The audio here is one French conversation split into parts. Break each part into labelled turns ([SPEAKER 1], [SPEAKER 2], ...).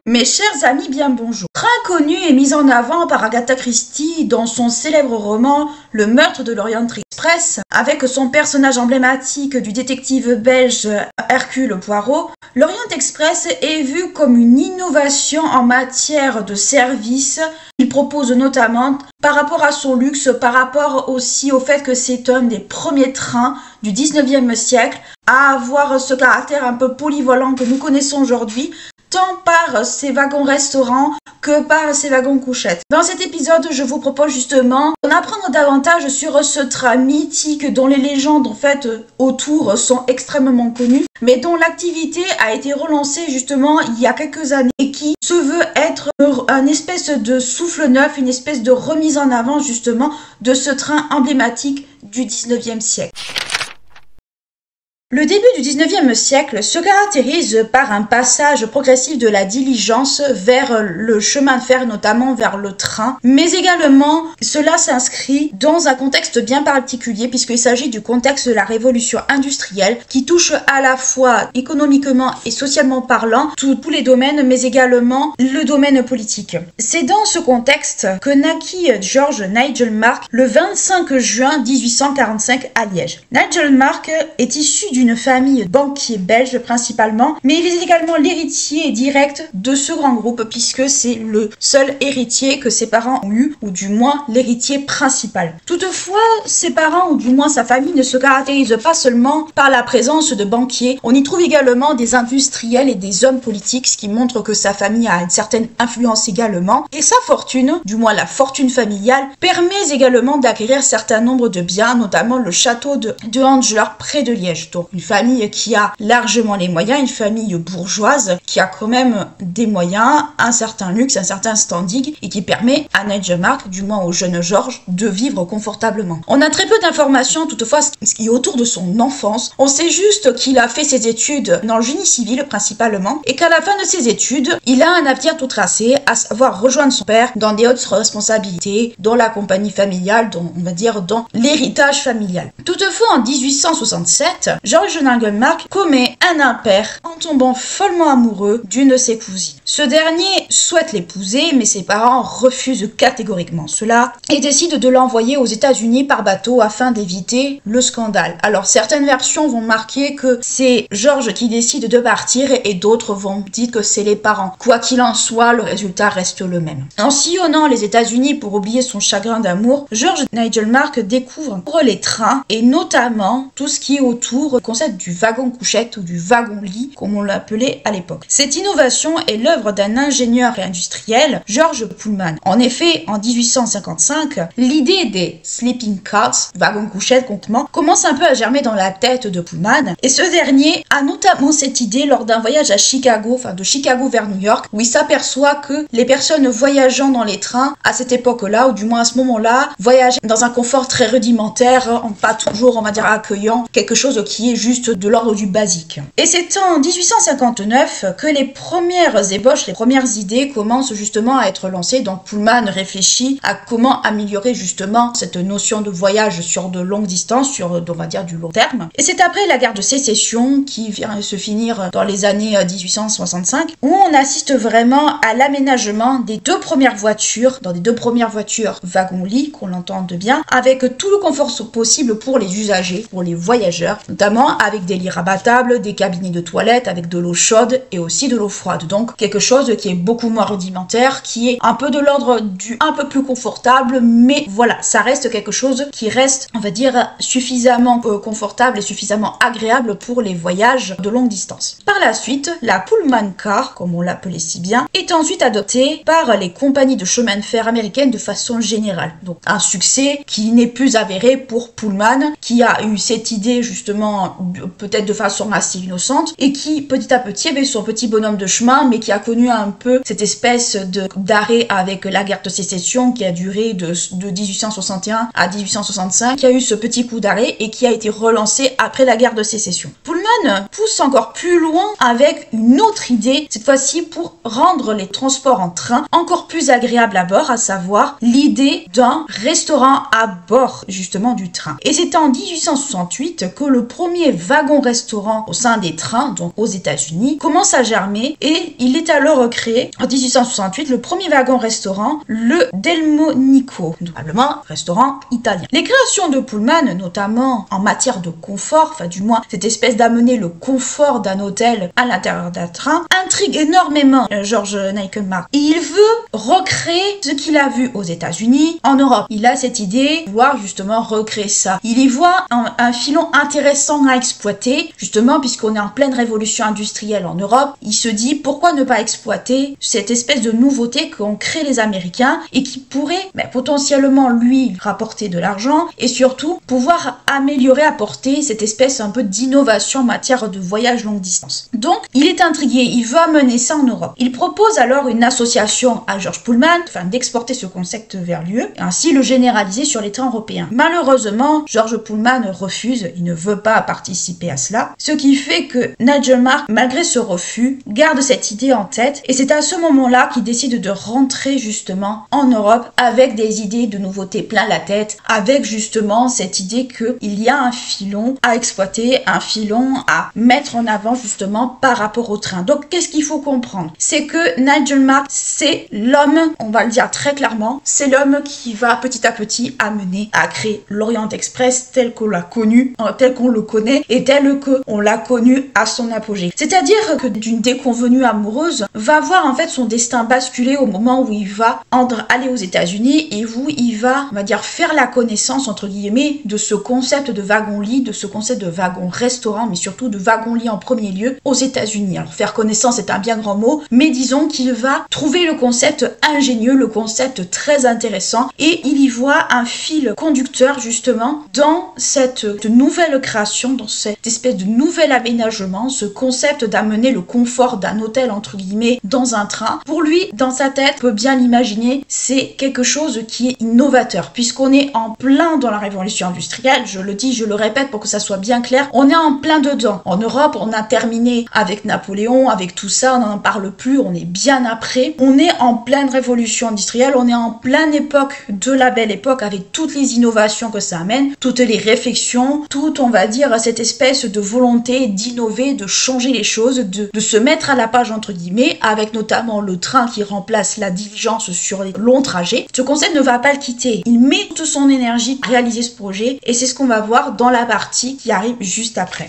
[SPEAKER 1] Mes chers amis, bien bonjour. Train connu et mis en avant par Agatha Christie dans son célèbre roman Le meurtre de l'Orient Express, avec son personnage emblématique du détective belge Hercule Poirot, l'Orient Express est vu comme une innovation en matière de service. Il propose notamment, par rapport à son luxe, par rapport aussi au fait que c'est un des premiers trains du 19e siècle à avoir ce caractère un peu polyvalent que nous connaissons aujourd'hui, tant par ses wagons restaurants que par ses wagons couchettes. Dans cet épisode, je vous propose justement d'en apprendre davantage sur ce train mythique dont les légendes en fait autour sont extrêmement connues, mais dont l'activité a été relancée justement il y a quelques années et qui se veut être un espèce de souffle neuf, une espèce de remise en avant justement de ce train emblématique du 19e siècle. Le début du 19e siècle se caractérise par un passage progressif de la diligence vers le chemin de fer, notamment vers le train, mais également cela s'inscrit dans un contexte bien particulier puisqu'il s'agit du contexte de la révolution industrielle qui touche à la fois économiquement et socialement parlant tous les domaines, mais également le domaine politique. C'est dans ce contexte que naquit George Nigel Mark le 25 juin 1845 à Liège. Nigel Mark est issu d'une famille banquier belge principalement, mais il est également l'héritier direct de ce grand groupe puisque c'est le seul héritier que ses parents ont eu, ou du moins l'héritier principal. Toutefois, ses parents, ou du moins sa famille, ne se caractérise pas seulement par la présence de banquiers. On y trouve également des industriels et des hommes politiques, ce qui montre que sa famille a une certaine influence également. Et sa fortune, du moins la fortune familiale, permet également d'acquérir un certain nombre de biens, notamment le château de Angler près de Liège. Donc une famille qui a largement les moyens, une famille bourgeoise qui a quand même des moyens, un certain luxe, un certain standing et qui permet à Nigel Mark, du moins au jeune George, de vivre confortablement. On a très peu d'informations toutefois ce qui est autour de son enfance. On sait juste qu'il a fait ses études dans le génie civil principalement et qu'à la fin de ses études, il a un avenir tout tracé, à savoir rejoindre son père dans des hautes responsabilités, dans la compagnie familiale, dans, on va dire dans l'héritage familial. Toutefois, en 1867, George Nigel Mark commet un impair en tombant follement amoureux d'une de ses cousines. Ce dernier souhaite l'épouser, mais ses parents refusent catégoriquement cela et décident de l'envoyer aux États-Unis par bateau afin d'éviter le scandale. Alors certaines versions vont marquer que c'est George qui décide de partir et d'autres vont dire que c'est les parents. Quoi qu'il en soit, le résultat reste le même. En sillonnant les États-Unis pour oublier son chagrin d'amour, George Nigel Mark découvre les trains et notamment tout ce qui est autour du concept du wagon couchette ou du wagon lit comme on l'appelait à l'époque. Cette innovation est l'œuvre d'un ingénieur et industriel, George Pullman. En effet, en 1855, l'idée des sleeping cars, wagon couchette concrètement, commence un peu à germer dans la tête de Pullman et ce dernier a notamment cette idée lors d'un voyage à Chicago, enfin de Chicago vers New York, où il s'aperçoit que les personnes voyageant dans les trains à cette époque-là, ou du moins à ce moment-là, voyagent dans un confort très rudimentaire, pas toujours, on va dire, accueillant, quelque chose qui est juste de l'ordre du basique. Et c'est en 1859 que les premières ébauches, les premières idées commencent justement à être lancées. Donc Pullman réfléchit à comment améliorer justement cette notion de voyage sur de longues distances, sur, on va dire, du long terme. Et c'est après la guerre de sécession qui vient se finir dans les années 1865 où on assiste vraiment à l'aménagement des deux premières voitures, dans des deux premières voitures wagon-lit, qu'on l'entende bien, avec tout le confort possible pour les usagers, pour les voyageurs, notamment avec des lits rabattables, des cabinets de toilette avec de l'eau chaude et aussi de l'eau froide. Donc quelque chose qui est beaucoup moins rudimentaire, qui est un peu de l'ordre du un peu plus confortable, mais voilà, ça reste quelque chose qui reste, on va dire, suffisamment confortable et suffisamment agréable pour les voyages de longue distance. Par la suite, la Pullman Car, comme on l'appelait si bien, est ensuite adoptée par les compagnies de chemin de fer américaines de façon générale. Donc un succès qui n'est plus avéré pour Pullman, qui a eu cette idée justement peut-être de façon assez innocente et qui petit à petit avait son petit bonhomme de chemin mais qui a connu un peu cette espèce d'arrêt avec la guerre de sécession qui a duré de 1861 à 1865, qui a eu ce petit coup d'arrêt et qui a été relancé après la guerre de sécession. Pullman pousse encore plus loin avec une autre idée, cette fois-ci pour rendre les transports en train encore plus agréables à bord, à savoir l'idée d'un restaurant à bord justement du train. Et c'est en 1868 que le premier premier wagon-restaurant au sein des trains, donc aux États-Unis, commence à germer et il est alors créé en 1868 le premier wagon-restaurant, le Delmonico, probablement restaurant italien. Les créations de Pullman, notamment en matière de confort, enfin du moins cette espèce d'amener le confort d'un hôtel à l'intérieur d'un train, intrigue énormément George Nightmark. Et il veut recréer ce qu'il a vu aux États-Unis en Europe. Il a cette idée de pouvoir justement recréer ça. Il y voit un filon intéressant à exploiter, justement puisqu'on est en pleine révolution industrielle en Europe. Il se dit pourquoi ne pas exploiter cette espèce de nouveauté qu'ont créé les Américains et qui pourrait potentiellement lui rapporter de l'argent et surtout pouvoir améliorer, apporter cette espèce un peu d'innovation en matière de voyage longue distance. Donc il est intrigué, il veut amener ça en Europe. Il propose alors une association à George Pullman afin d'exporter ce concept vers l'UE et ainsi le généraliser sur les trains européens. Malheureusement, George Pullman refuse, il ne veut pas participer à cela, ce qui fait que Nightmark, malgré ce refus, garde cette idée en tête et c'est à ce moment-là qu'il décide de rentrer justement en Europe avec des idées de nouveautés plein la tête, avec justement cette idée qu'il y a un filon à exploiter, un filon à mettre en avant justement par rapport au train. Donc qu'est-ce qu'il faut comprendre? C'est que Nightmark, c'est l'homme, on va le dire très clairement, c'est l'homme qui va petit à petit amener à créer l'Orient Express tel qu'on l'a connu, tel qu'on le connaît et tel qu'on l'a connu à son apogée. C'est-à-dire que d'une déconvenue amoureuse va voir en fait son destin basculer au moment où il va aller aux États-Unis et où il va, on va dire, faire la connaissance entre guillemets de ce concept de wagon-lit, de ce concept de wagon-restaurant, mais surtout de wagon-lit en premier lieu aux États-Unis. Alors faire connaissance est un bien grand mot, mais disons qu'il va trouver le concept ingénieux, le concept très intéressant et il y voit un fil conducteur justement dans cette nouvelle création, dans cette espèce de nouvel aménagement, ce concept d'amener le confort d'un hôtel entre guillemets dans un train. Pour lui, dans sa tête, on peut bien l'imaginer, c'est quelque chose qui est innovateur puisqu'on est en plein dans la révolution industrielle, je le dis, je le répète pour que ça soit bien clair, on est en plein dedans. En Europe, on a terminé avec Napoléon, avec tout ça, on n'en parle plus, on est bien après. On est en pleine révolution industrielle, on est en pleine époque de la belle époque avec toutes les innovations que ça amène, toutes les réflexions, toute, on va dire, cette espèce de volonté d'innover, de changer les choses, de se mettre à la page entre guillemets, avec notamment le train qui remplace la diligence sur les longs trajets. Ce concept ne va pas le quitter. Il met toute son énergie à réaliser ce projet et c'est ce qu'on va voir dans la partie qui arrive juste après.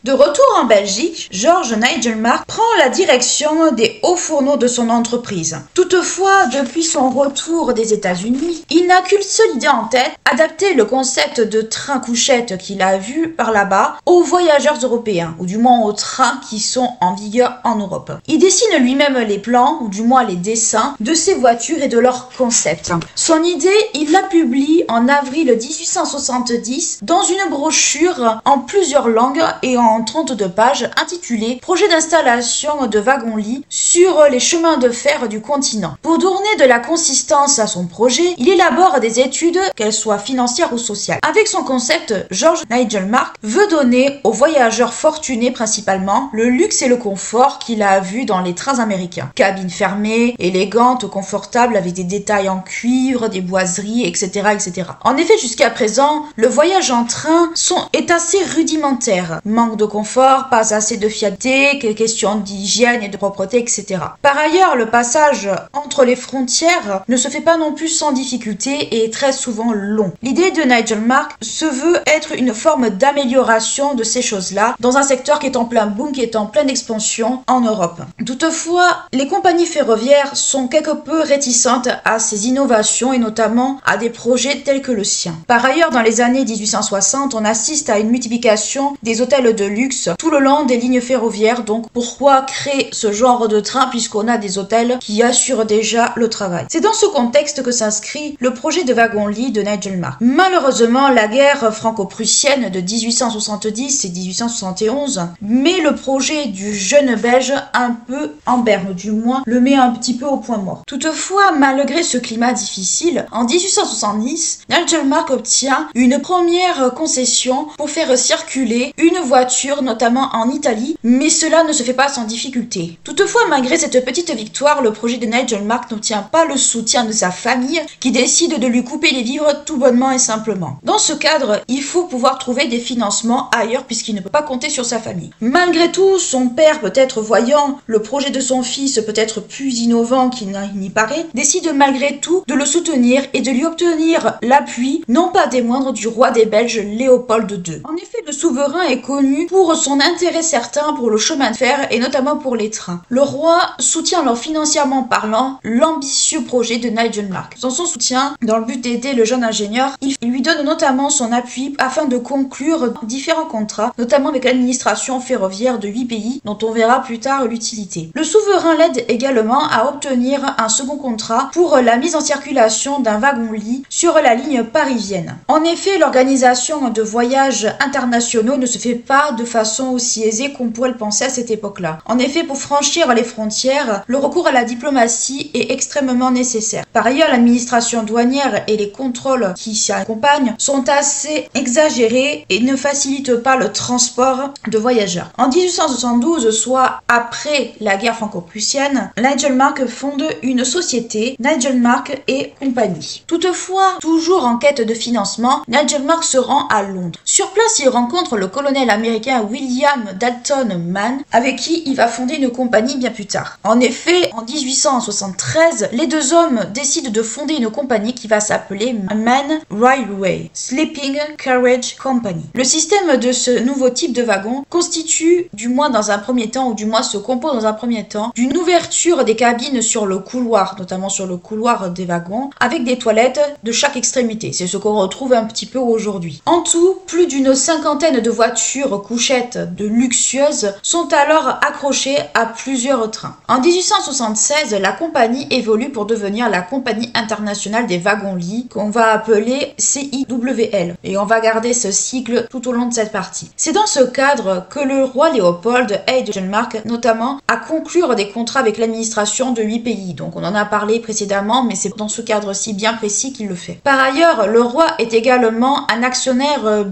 [SPEAKER 1] De retour en Belgique, George Nightmark prend la direction des hauts fourneaux de son entreprise. Toutefois, depuis son retour des États-Unis, il n'a qu'une seule idée en tête, adapter le concept de train-couchette qu'il a vu par là-bas aux voyageurs européens, ou du moins aux trains qui sont en vigueur en Europe. Il dessine lui-même les plans, ou du moins les dessins, de ces voitures et de leur concept. Son idée, il la publie en avril 1870 dans une brochure en plusieurs langues et en 32 pages intitulée « Projet d'installation de wagons-lits sur les chemins de fer du continent ». Pour donner de la consistance à son projet, il élabore des études, qu'elles soient financières ou sociales. Avec son concept, George Nightmark veut donner aux voyageurs fortunés principalement le luxe et le confort qu'il a vu dans les trains américains. Cabines fermées, élégantes, confortables, avec des détails en cuivre, des boiseries, etc. etc. En effet, jusqu'à présent, le voyage en train est assez rudimentaire. Manque de confort, pas assez de fiabilité, questions d'hygiène et de propreté, etc. Par ailleurs, le passage entre les frontières ne se fait pas non plus sans difficulté et est très souvent long. L'idée de Nightmark se veut être une forme d'amélioration de ces choses-là dans un secteur qui est en plein boom, qui est en pleine expansion en Europe. Toutefois, les compagnies ferroviaires sont quelque peu réticentes à ces innovations et notamment à des projets tels que le sien. Par ailleurs, dans les années 1860, on assiste à une multiplication des hôtels de luxe tout le long des lignes ferroviaires. Donc pourquoi créer ce genre de train puisqu'on a des hôtels qui assurent déjà le travail? C'est dans ce contexte que s'inscrit le projet de wagon-lit de Nightmark. Malheureusement, la guerre franco-prussienne de 1870 et 1871 met le projet du jeune Belge un peu en berne, du moins le met un petit peu au point mort. Toutefois, malgré ce climat difficile, en 1870, Nightmark obtient une première concession pour faire circuler une voiture voitures, notamment en Italie, mais cela ne se fait pas sans difficulté. Toutefois, malgré cette petite victoire, le projet de Nigel Mark n'obtient pas le soutien de sa famille, qui décide de lui couper les vivres tout bonnement et simplement. Dans ce cadre, il faut pouvoir trouver des financements ailleurs puisqu'il ne peut pas compter sur sa famille. Malgré tout, son père, peut-être voyant le projet de son fils peut-être plus innovant qu'il n'y paraît, décide malgré tout de le soutenir et de lui obtenir l'appui, non pas des moindres, du roi des Belges Léopold II. En effet, le souverain est connu pour son intérêt certain pour le chemin de fer et notamment pour les trains. Le roi soutient alors financièrement parlant l'ambitieux projet de Nigel Mark. Dans son soutien, dans le but d'aider le jeune ingénieur, il lui donne notamment son appui afin de conclure différents contrats, notamment avec l'administration ferroviaire de 8 pays, dont on verra plus tard l'utilité. Le souverain l'aide également à obtenir un second contrat pour la mise en circulation d'un wagon-lit sur la ligne parisienne. En effet, l'organisation de voyages internationaux ne se fait pas de façon aussi aisée qu'on pourrait le penser à cette époque-là. En effet, pour franchir les frontières, le recours à la diplomatie est extrêmement nécessaire. Par ailleurs, l'administration douanière et les contrôles qui s'y accompagnent sont assez exagérés et ne facilitent pas le transport de voyageurs. En 1872, soit après la guerre franco-prussienne, Nigel Mark fonde une société, Nigel Mark et compagnie. Toutefois, toujours en quête de financement, Nigel Mark se rend à Londres. Sur place, il rencontre le colonel américain William Dalton Mann, avec qui il va fonder une compagnie bien plus tard. En effet, en 1873, les deux hommes décident de fonder une compagnie qui va s'appeler Mann Railway Sleeping Carriage Company. Le système de ce nouveau type de wagon constitue, du moins dans un premier temps, ou du moins se compose dans un premier temps, d'une ouverture des cabines sur le couloir, notamment sur le couloir des wagons, avec des toilettes de chaque extrémité. C'est ce qu'on retrouve un petit peu aujourd'hui. En tout, plus d'une cinquantaine de voitures couchettes de luxueuses sont alors accrochées à plusieurs trains. En 1876, la compagnie évolue pour devenir la Compagnie internationale des wagons-lits, qu'on va appeler CIWL. Et on va garder ce sigle tout au long de cette partie. C'est dans ce cadre que le roi Léopold aide Nigel Mark notamment à conclure des contrats avec l'administration de 8 pays. Donc on en a parlé précédemment, mais c'est dans ce cadre-ci bien précis qu'il le fait. Par ailleurs, le roi est également un actionnaire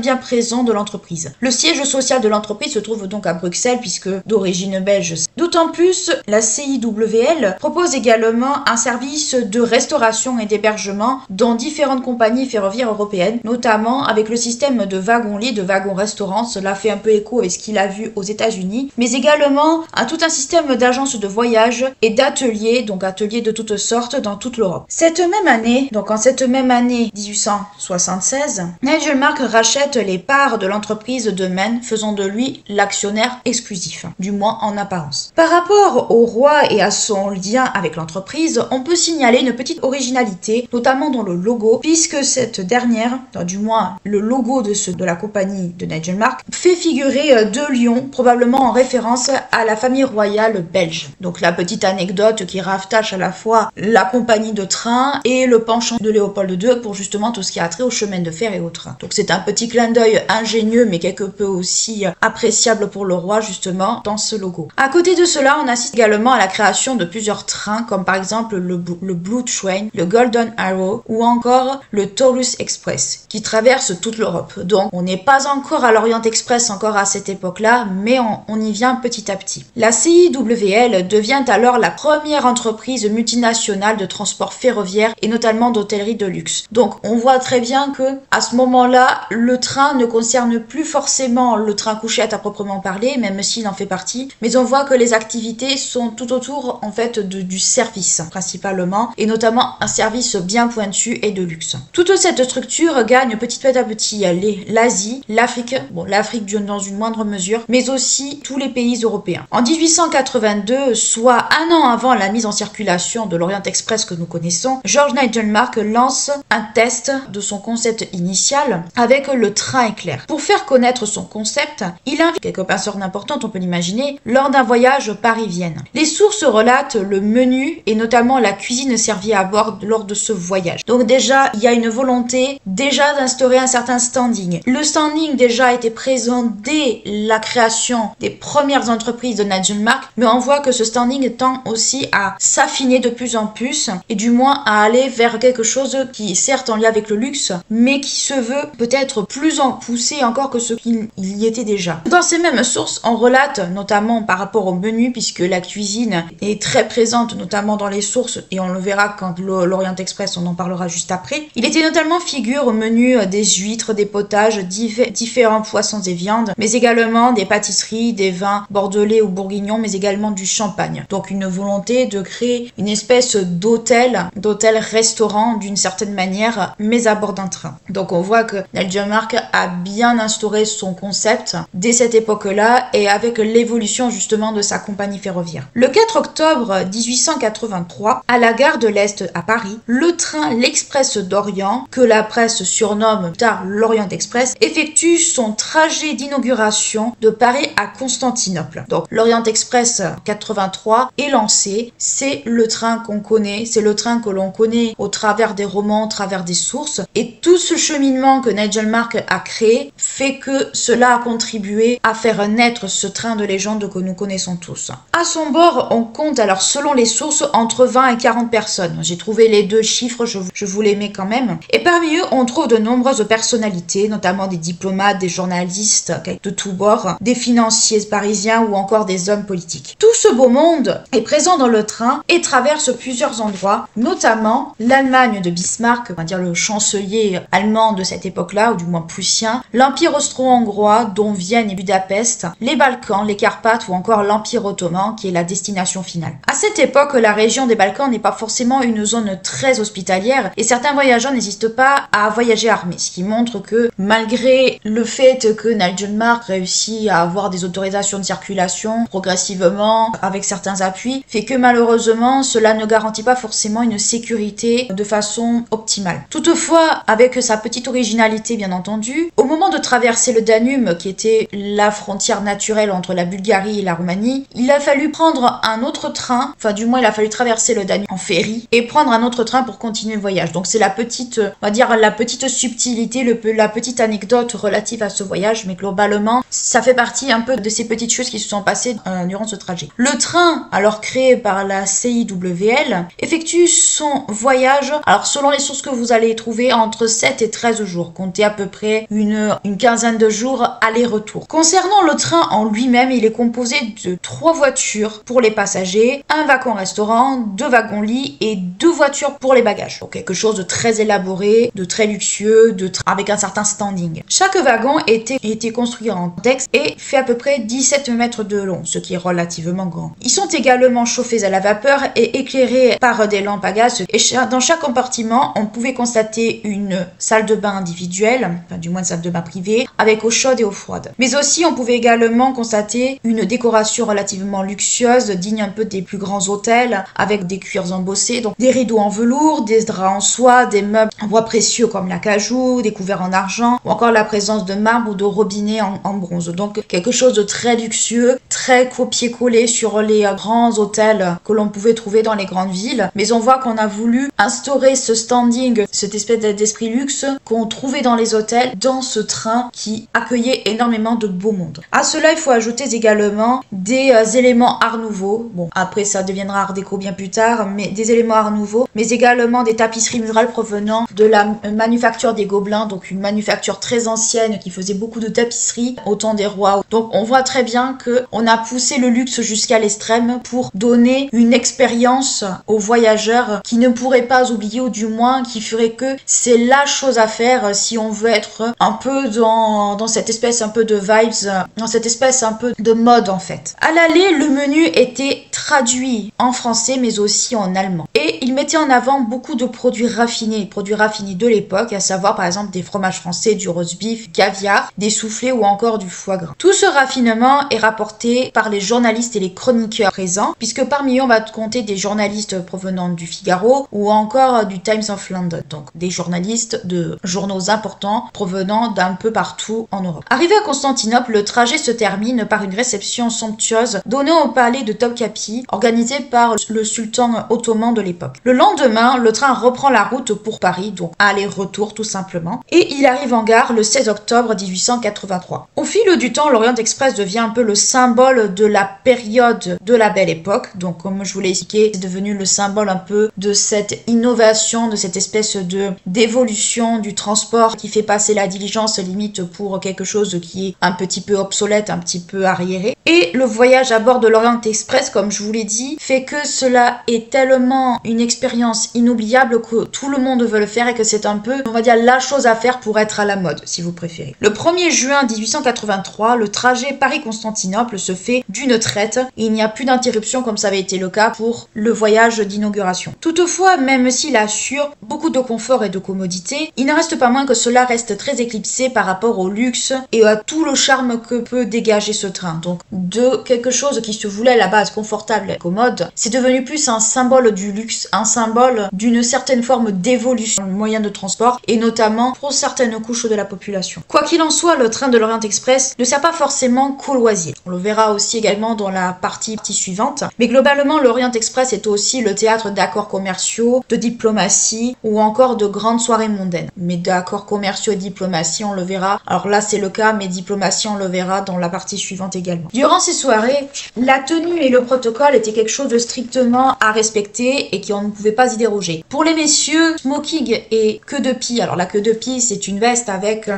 [SPEAKER 1] bien présent de l'entreprise. Le siège social de l'entreprise se trouve donc à Bruxelles, puisque d'origine belge. D'autant plus, la CIWL propose également un service de restauration et d'hébergement dans différentes compagnies ferroviaires européennes, notamment avec le système de wagons-lits, de wagons-restaurants. Cela fait un peu écho avec ce qu'il a vu aux États-Unis, mais également à tout un système d'agences de voyage et d'ateliers, donc ateliers de toutes sortes dans toute l'Europe. Cette même année, donc en cette même année 1876, Nigel Mark rachète les parts de l'entreprise de Mann, faisant de lui l'actionnaire exclusif, du moins en apparence. Par rapport au roi et à son lien avec l'entreprise, on peut signaler une petite originalité, notamment dans le logo, puisque cette dernière, du moins le logo de la compagnie de Nigel Mark, fait figurer deux lions, probablement en référence à la famille royale belge. Donc la petite anecdote qui rattache à la fois la compagnie de train et le penchant de Léopold II pour justement tout ce qui a trait au chemin de fer et au train. Donc c'est un petit clin d'œil ingénieux mais quelque peu aussi appréciable pour le roi justement dans ce logo. À côté de cela, on assiste également à la création de plusieurs trains comme par exemple le Blue Train, le Golden Arrow ou encore le Taurus Express qui traverse toute l'Europe. Donc on n'est pas encore à l'Orient Express encore à cette époque-là, mais on y vient petit à petit. La CIWL devient alors la première entreprise multinationale de transport ferroviaire et notamment d'hôtellerie de luxe. Donc on voit très bien que à ce moment-là, le train ne concerne plus forcément le train couchette à proprement parler, même s'il en fait partie, mais on voit que les activités sont tout autour en fait du service principalement, et notamment un service bien pointu et de luxe. Toute cette structure gagne petit à petit l'Asie, l'Afrique, bon l'Afrique dans une moindre mesure, mais aussi tous les pays européens. En 1882, soit un an avant la mise en circulation de l'Orient Express que nous connaissons, George Nigel Mark lance un test de son concept initial avec le train éclair. Pour faire connaître son concept, il invite quelques personnes importantes, on peut l'imaginer, lors d'un voyage Paris-Vienne. Les sources relatent le menu et notamment la cuisine servie à bord lors de ce voyage. Donc déjà, il y a une volonté déjà d'instaurer un certain standing. Le standing déjà était présent dès la création des premières entreprises de Nigel Mark, mais on voit que ce standing tend aussi à s'affiner de plus en plus et du moins à aller vers quelque chose qui est certes en lien avec le luxe, mais qui se veut peut-être plus poussé encore que ce qu'il y était déjà. Dans ces mêmes sources, on relate notamment par rapport au menu, puisque la cuisine est très présente, notamment dans les sources, et on le verra quand l'Orient Express, on en parlera juste après. Il était notamment figure au menu des huîtres, des potages, différents poissons et viandes, mais également des pâtisseries, des vins bordelais ou bourguignons, mais également du champagne. Donc une volonté de créer une espèce d'hôtel-restaurant d'une certaine manière, mais à bord d'un train. Donc on voit que Nigel Mark a bien instauré son concept dès cette époque-là et avec l'évolution justement de sa compagnie ferroviaire. Le 4 octobre 1883, à la gare de l'Est à Paris, le train L'Express d'Orient, que la presse surnomme plus tard l'Orient Express, effectue son trajet d'inauguration de Paris à Constantinople. Donc l'Orient Express 83 est lancé, c'est le train qu'on connaît, c'est le train que l'on connaît au travers des romans, au travers des sources, et tout ce cheminement que Nigel Mark a créé fait que cela a contribué à faire naître ce train de légende que nous connaissons tous. À son bord, on compte alors selon les sources entre 20 et 40 personnes. J'ai trouvé les deux chiffres, je vous les mets quand même. Et parmi eux, on trouve de nombreuses personnalités, notamment des diplomates, des journalistes de tous bords, des financiers parisiens ou encore des hommes politiques. Tout ce beau monde est présent dans le train et traverse plusieurs endroits, notamment l'Allemagne de Bismarck, on va dire le chancelier allemand de cette époque-là, ou du moins prussien, l'Empire austro-hongrois, dont Vienne et Budapest, les Balkans, les Carpates ou encore l'Empire ottoman, qui est la destination finale. À cette époque, la région des Balkans n'est pas forcément une zone très hospitalière et certains voyageurs n'hésitent pas à voyager armés, ce qui montre que malgré le fait que Nigel Mark réussit à avoir des autorisations de circulation progressivement avec certains appuis, fait que malheureusement cela ne garantit pas forcément une sécurité de façon optimale. Toutefois, avec sa petite originalité bien entendu, au moment de traverser le Danube, qui était la frontière naturelle entre la Bulgarie et la Roumanie, il a fallu prendre un autre train, enfin du moins il a fallu traverser le Danube en ferry et prendre un autre train pour continuer le voyage. Donc c'est la petite, on va dire la petite subtilité, la petite anecdote relative à ce voyage, mais globalement ça fait partie un peu de ces petites choses qui se sont passées durant ce trajet. Le train, alors créé par la CIWL, effectue son voyage, alors selon les sources que vous allez trouver, entre 7 et 13 jours, comptez à peu près une quinzaine de jours aller-retour. Concernant le train en lui-même, il est composé de 3 voitures pour les passagers, un wagon-restaurant, 2 wagons-lits et 2 voitures pour les bagages. Donc quelque chose de très élaboré, de très luxueux, avec un certain standing. Chaque wagon était construit en texte et fait à peu près 17 mètres de long, ce qui est relativement grand. Ils sont également chauffés à la vapeur et éclairés par des lampes à gaz. Et dans chaque compartiment, on pouvait constater une salle de bain individuelle, enfin du moins une salle de bain privée, avec eau chaude et eau froide. Mais aussi, on pouvait également constater une décoration relativement luxueuse, digne un peu des plus grands hôtels, avec des cuirs embossés, donc des rideaux en velours, des draps en soie, des meubles en bois précieux comme l'acajou, des couverts en argent, ou encore la présence de marbre ou de robinets en bronze. Donc quelque chose de très luxueux, très copié-collé sur les grands hôtels que l'on pouvait trouver dans les grandes villes. Mais on voit qu'on a voulu instaurer ce standing, cette espèce d'esprit luxe qu'on trouvait dans les hôtels, dans ce train qui accueillait énormément de beau monde. À cela, il faut ajouter également des éléments art nouveau. Bon, après ça deviendra art déco bien plus tard, mais des éléments art nouveau, mais également des tapisseries murales provenant de la manufacture des Gobelins, donc une manufacture très ancienne qui faisait beaucoup de tapisseries au temps des rois. Donc on voit très bien que on a poussé le luxe jusqu'à l'extrême pour donner une expérience aux voyageurs qui ne pourraient pas oublier, ou du moins qui ferait que c'est la chose à faire si on veut être un peu dans cette espèce un peu de vibes, dans cette espèce un peu de mode en fait. À l'aller, le menu était traduit en français mais aussi en allemand. Et il mettait en avant beaucoup de produits raffinés de l'époque, à savoir par exemple des fromages français, du roast beef, caviar, des soufflés ou encore du foie gras. Tout ce raffinement est rapporté par les journalistes et les chroniqueurs présents, puisque parmi eux on va compter des journalistes provenant du Figaro ou encore du Times of London, donc des journalistes de journaux importants provenant d'un peu partout en Europe. Arrivé à Constantinople, le trajet se termine par une réception somptueuse donnée au palais de Topkapi, organisée par le sultan ottoman de l'époque. Le lendemain, le train reprend la route pour Paris, donc aller-retour tout simplement, et il arrive en gare le 16 octobre 1883. Au fil du temps, l'Orient Express devient un peu le symbole de la période de la Belle Époque, donc comme je vous l'ai expliqué, c'est devenu le symbole un peu de cette innovation, de cette espèce d'évolution du transport qui fait passer la diligence limite pour toujours quelque chose qui est un petit peu obsolète, un petit peu arriéré. Et le voyage à bord de l'Orient Express, comme je vous l'ai dit, fait que cela est tellement une expérience inoubliable que tout le monde veut le faire et que c'est un peu, on va dire, la chose à faire pour être à la mode, si vous préférez. Le 1er juin 1883, le trajet Paris-Constantinople se fait d'une traite et il n'y a plus d'interruption comme ça avait été le cas pour le voyage d'inauguration. Toutefois, même s'il assure beaucoup de confort et de commodité, il n'en reste pas moins que cela reste très éclipsé par rapport au luxe et à tout le charme que peut dégager ce train. Donc, de quelque chose qui se voulait à la base confortable et commode, c'est devenu plus un symbole du luxe, un symbole d'une certaine forme d'évolution du moyen de transport et notamment pour certaines couches de la population. Quoi qu'il en soit, le train de l'Orient Express ne sert pas forcément qu'au loisir. On le verra aussi également dans la partie suivante. Mais globalement, l'Orient Express est aussi le théâtre d'accords commerciaux, de diplomatie ou encore de grandes soirées mondaines. Mais d'accords commerciaux et diplomatie, on le verra. Alors là, c'est le cas, mais diplomatie, on le verra dans la partie suivante également. Durant ces soirées, la tenue et le protocole étaient quelque chose de strictement à respecter et qu'on ne pouvait pas y déroger. Pour les messieurs, smoking et queue de pie, alors la queue de pie, c'est une veste avec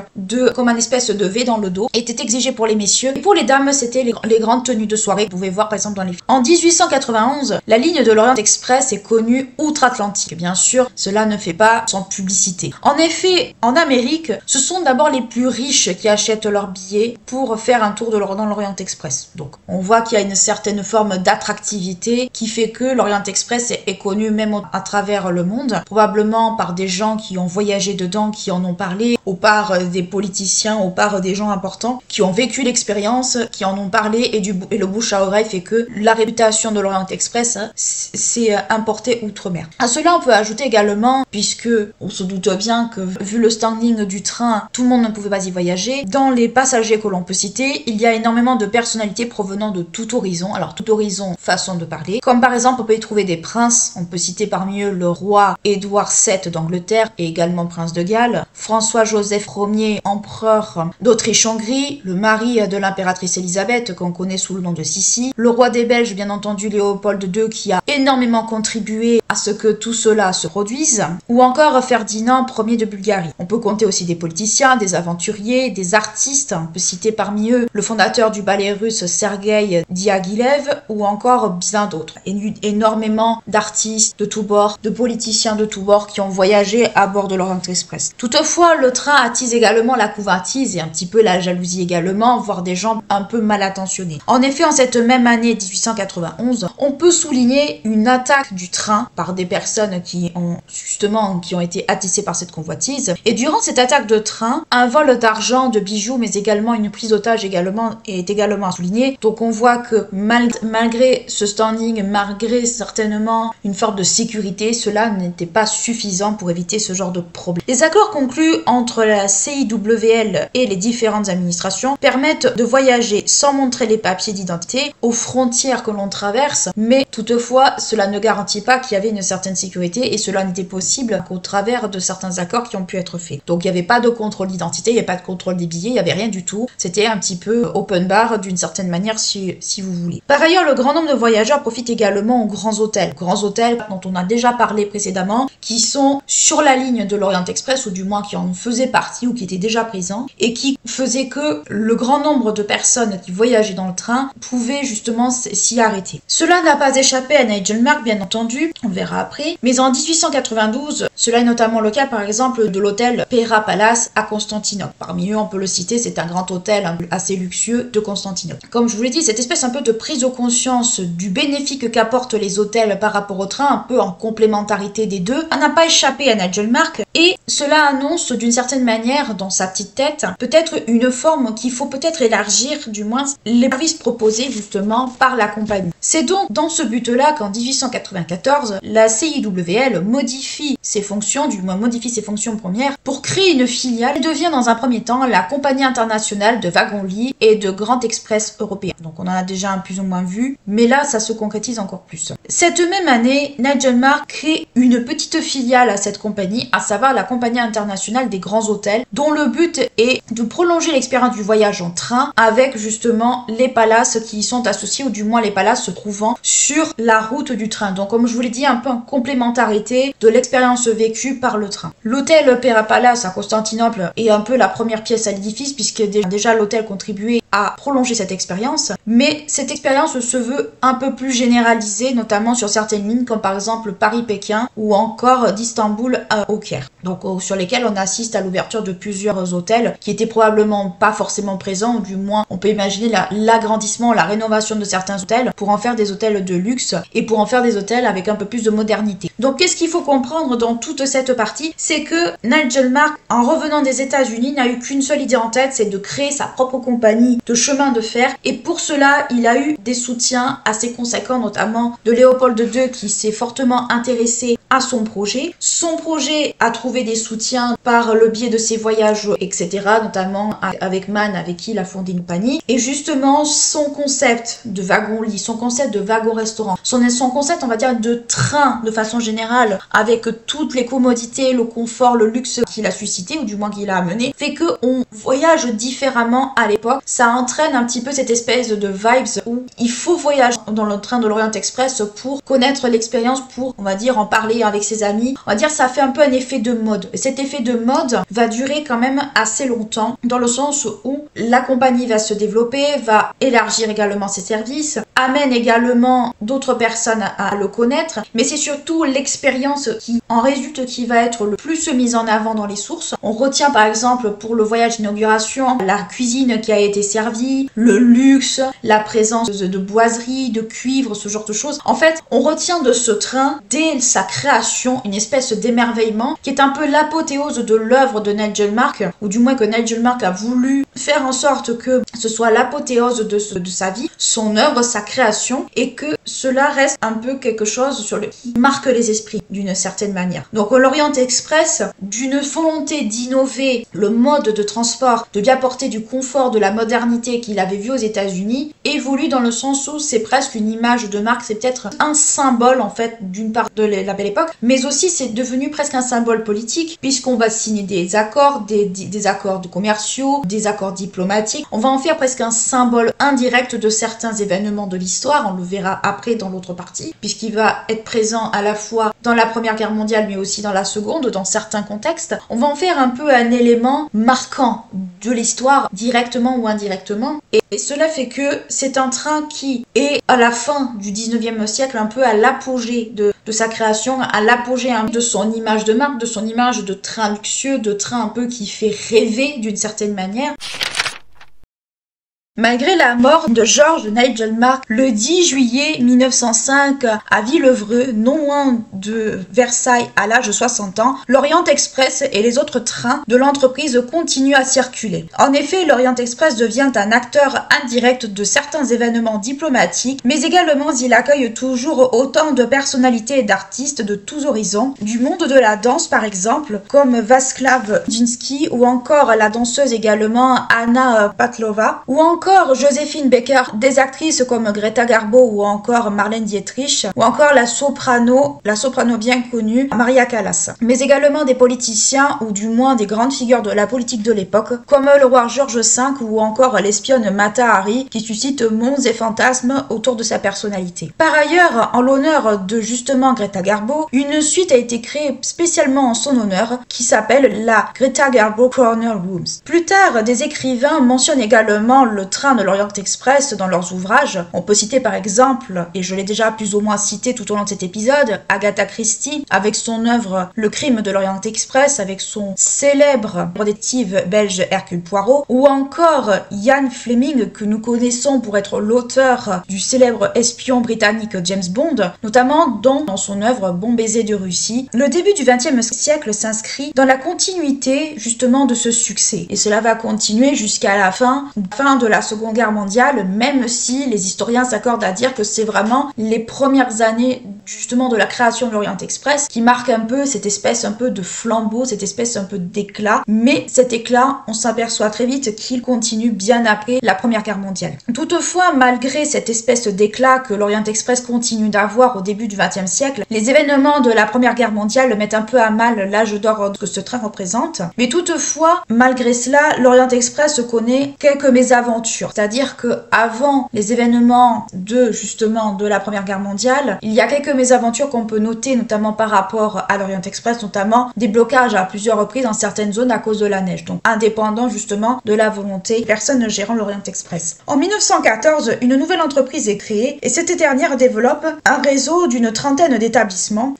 [SPEAKER 1] comme un espèce de V dans le dos, était exigé pour les messieurs. Et pour les dames, c'était les grandes tenues de soirée que vous pouvez voir par exemple dans les films. En 1891, la ligne de l'Orient Express est connue outre-Atlantique. Bien sûr, cela ne fait pas sans publicité. En effet, en Amérique, ce sont d'abord les plus riches qui achètent leurs billets pour faire un tour dans l'Orient Express. Donc, on voit qu'il y a une certaine forme d'attractivité qui fait que l'Orient Express est connu même à travers le monde, probablement par des gens qui ont voyagé dedans, qui en ont parlé, ou par des politiciens, ou par des gens importants qui ont vécu l'expérience, qui en ont parlé, et le bouche à oreille fait que la réputation de l'Orient Express s'est importée outre-mer. À cela, on peut ajouter également, puisque on se doute bien que vu le standing du train, tout le monde ne pouvait pas y voyager, dans les passagers que l'on peut citer, il y a énormément de personnalités provenant de tout horizon. Alors tout horizon, façon de parler. Comme par exemple, on peut y trouver des princes. On peut citer parmi eux le roi Édouard VII d'Angleterre et également prince de Galles, François-Joseph Ier, empereur d'Autriche-Hongrie, le mari de l'impératrice Élisabeth qu'on connaît sous le nom de Sissi, le roi des Belges, bien entendu Léopold II, qui a énormément contribué à ce que tout cela se produise, ou encore Ferdinand Ier de Bulgarie. On peut compter aussi des politiciens, des aventuriers, des artistes. On peut citer parmi eux le fondateur du ballet russe Sergueï Diaghilev ou encore bien d'autres. Énormément d'artistes de tous bords, de politiciens de tous bords qui ont voyagé à bord de l'Orient Express. Toutefois, le train attise également la convoitise et un petit peu la jalousie également, voire des gens un peu mal intentionnés. En effet, en cette même année 1891, on peut souligner une attaque du train par des personnes qui ont été attisées par cette convoitise. Et durant cette attaque de train, un vol d'argent, de bijoux, mais également une prise d'otage est également à souligner. Donc on voit que malgré ce standing, malgré certainement une forme de sécurité, cela n'était pas suffisant pour éviter ce genre de problème. Les accords conclus entre la CIWL et les différentes administrations permettent de voyager sans montrer les papiers d'identité aux frontières que l'on traverse, mais toutefois cela ne garantit pas qu'il y avait une certaine sécurité et cela n'était possible qu'au travers de certains accords qui ont pu être faits. Donc il n'y avait pas de contrôle d'identité, il n'y avait pas de contrôle des billets, il n'y avait rien du tout. C'était un petit peu open bar d'une certaine manière si vous voulez. Par ailleurs, le grand nombre de voyageurs profitent également aux grands hôtels. Grands hôtels dont on a déjà parlé précédemment, qui sont sur la ligne de l'Orient Express ou du moins qui en faisaient partie ou qui étaient déjà présents et qui faisaient que le grand nombre de personnes qui voyageaient dans le train pouvaient justement s'y arrêter. Cela n'a pas échappé à Nigel Mark, bien entendu, on le verra après, mais en 1892, cela est notamment le cas par exemple de l'hôtel Pera Palace à Constantinople. Parmi eux, on peut le citer, c'est un grand hôtel assez luxueux de Constantinople. Comme je vous l'ai dit, cette espèce un peu de prise de conscience du bénéfice qu'apportent les hôtels par rapport au train, un peu en complémentarité des deux, n'a pas échappé à Nigel Mark et cela annonce d'une certaine manière dans sa petite tête peut-être une forme qu'il faut peut-être élargir du moins les services proposés justement par la compagnie. C'est donc dans ce but-là qu'en 1894, la CIWL modifie ses fonctions, du moins modifie ses fonctions premières pour créer une filiale et devient dans un premier temps la compagnie internationale de wagons-lits et de Grand Express européen. Donc on en a déjà un plus ou moins vu, mais là ça se concrétise encore plus. Cette même année, Nigel Mark crée une petite filiale à cette compagnie, à savoir la compagnie internationale des grands hôtels, dont le but est de prolonger l'expérience du voyage en train avec justement les palaces qui y sont associés, ou du moins les palaces se trouvant sur la route du train. Donc comme je vous l'ai dit, un peu en complémentarité de l'expérience vécue par le train. L'hôtel Pera Palace à Constantinople est un peu la première pièce à l'édifice, puisque déjà l'hôtel contribuait à prolonger cette expérience. Mais cette expérience se veut un peu plus généralisée, notamment sur certaines lignes, comme par exemple Paris-Pékin ou encore d'Istanbul au Caire. Donc sur lesquels on assiste à l'ouverture de plusieurs hôtels qui étaient probablement pas forcément présents, ou du moins on peut imaginer l'agrandissement, la rénovation de certains hôtels pour en faire des hôtels de luxe et pour en faire des hôtels avec un peu plus de modernité. Donc qu'est-ce qu'il faut comprendre dans toute cette partie? C'est que Nigel Mark, en revenant des États-Unis, n'a eu qu'une seule idée en tête, c'est de créer sa propre compagnie de chemin de fer, et pour cela il a eu des soutiens assez conséquents, notamment de Léopold II qui s'est fortement intéressé à son projet. Son projet a trouvé des soutiens par le biais de ses voyages, etc., notamment avec Mann, avec qui il a fondé une compagnie. Et justement, son concept de wagon-lit, son concept de wagon-restaurant, son concept, on va dire, de train de façon générale, avec toutes les commodités, le confort, le luxe qu'il a suscité, ou du moins qu'il a amené, fait qu'on voyage différemment à l'époque. Ça entraîne un petit peu cette espèce de vibes où il faut voyager dans le train de l'Orient Express pour connaître l'expérience, pour, on va dire, en parler avec ses amis. On va dire, ça fait un peu un effet de mode. Et cet effet de mode va durer quand même assez longtemps, dans le sens où la compagnie va se développer, va élargir également ses services, amène également d'autres personnes à le connaître, mais c'est surtout l'expérience qui en résulte, qui va être le plus mise en avant dans les sources. On retient par exemple pour le voyage d'inauguration la cuisine qui a été servie, le luxe, la présence de boiseries, de cuivre, ce genre de choses. En fait, on retient de ce train, dès sa création, une espèce d'émerveillement qui est un peu l'apothéose de l'œuvre de Nigel Mark, ou du moins que Nigel Mark a voulu faire en sorte que ce soit l'apothéose de sa vie, son œuvre, sa création, et que cela reste un peu quelque chose qui marque les esprits d'une certaine manière. Donc l'Orient Express, d'une volonté d'innover le mode de transport, de lui apporter du confort, de la modernité qu'il avait vu aux États-Unis, évolue dans le sens où c'est presque une image de marque, c'est peut-être un symbole en fait d'une part de la belle époque, mais aussi c'est devenu presque un symbole politique, puisqu'on va signer des accords, des accords commerciaux, des accords diplomatiques. On va en faire presque un symbole indirect de certains événements de l'histoire, on le verra après dans l'autre partie, puisqu'il va être présent à la fois dans la Première Guerre mondiale mais aussi dans la Seconde, dans certains contextes. On va en faire un peu un élément marquant de l'histoire, directement ou indirectement, et cela fait que c'est un train qui est à la fin du 19e siècle, un peu à l'apogée de sa création, à l'apogée de son image de marque, de son image de train luxueux, de train un peu qui fait rêver d'une certaine manière. Malgré la mort de George Nigel Mark le 10 juillet 1905 à Villevreux, non loin de Versailles à l'âge de 60 ans, l'Orient Express et les autres trains de l'entreprise continuent à circuler. En effet, l'Orient Express devient un acteur indirect de certains événements diplomatiques, mais également il accueille toujours autant de personnalités et d'artistes de tous horizons, du monde de la danse par exemple, comme Václav Dzyński, ou encore la danseuse également Anna Pavlova, ou encore Joséphine Baker, des actrices comme Greta Garbo ou encore Marlène Dietrich, ou encore la soprano bien connue Maria Callas, mais également des politiciens ou du moins des grandes figures de la politique de l'époque comme le roi George V ou encore l'espionne Mata Hari qui suscite monts et fantasmes autour de sa personnalité. Par ailleurs, en l'honneur de justement Greta Garbo, une suite a été créée spécialement en son honneur qui s'appelle la Greta Garbo Corner Rooms. Plus tard, des écrivains mentionnent également le train de l'Orient Express dans leurs ouvrages. On peut citer par exemple, et je l'ai déjà plus ou moins cité tout au long de cet épisode, Agatha Christie avec son œuvre Le crime de l'Orient Express, avec son célèbre détective belge Hercule Poirot, ou encore Ian Fleming que nous connaissons pour être l'auteur du célèbre espion britannique James Bond, notamment dans son œuvre Bon baiser de Russie. Le début du XXe siècle s'inscrit dans la continuité justement de ce succès, et cela va continuer jusqu'à la fin de la Seconde Guerre mondiale, même si les historiens s'accordent à dire que c'est vraiment les premières années justement de la création de l'Orient Express qui marquent un peu cette espèce un peu de flambeau, cette espèce un peu d'éclat, mais cet éclat, on s'aperçoit très vite qu'il continue bien après la Première Guerre mondiale. Toutefois, malgré cette espèce d'éclat que l'Orient Express continue d'avoir au début du XXe siècle, les événements de la Première Guerre mondiale mettent un peu à mal l'âge d'or que ce train représente, mais toutefois, malgré cela, l'Orient Express connaît quelques mésaventures, c'est-à-dire que avant les événements de la Première Guerre mondiale, il y a quelques mésaventures qu'on peut noter, notamment par rapport à l'Orient Express, notamment des blocages à plusieurs reprises dans certaines zones à cause de la neige, donc indépendant justement de la volonté des personnes gérant l'Orient Express. En 1914, une nouvelle entreprise est créée et cette dernière développe un réseau d'une trentaine d'établissements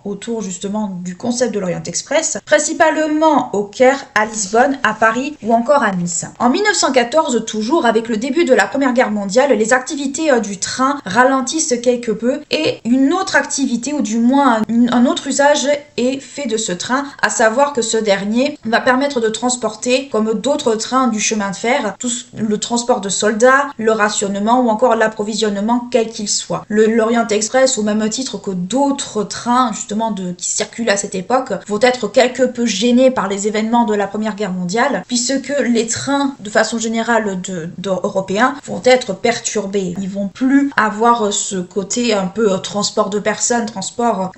[SPEAKER 1] autour justement du concept de l'Orient Express, principalement au Caire, à Lisbonne, à Paris ou encore à Nice. En 1914, toujours avec le début de la Première Guerre mondiale, les activités du train ralentissent quelque peu et une autre activité, ou du moins un autre usage est fait de ce train, à savoir que ce dernier va permettre de transporter, comme d'autres trains du chemin de fer, tout le transport de soldats, le rationnement ou encore l'approvisionnement quel qu'il soit. L'Orient Express, au même titre que d'autres trains justement qui circulent à cette époque, vont être quelque peu gênés par les événements de la Première Guerre mondiale, puisque les trains de façon générale européens vont être perturbés. Ils vont plus avoir ce côté un peu transport de personnes,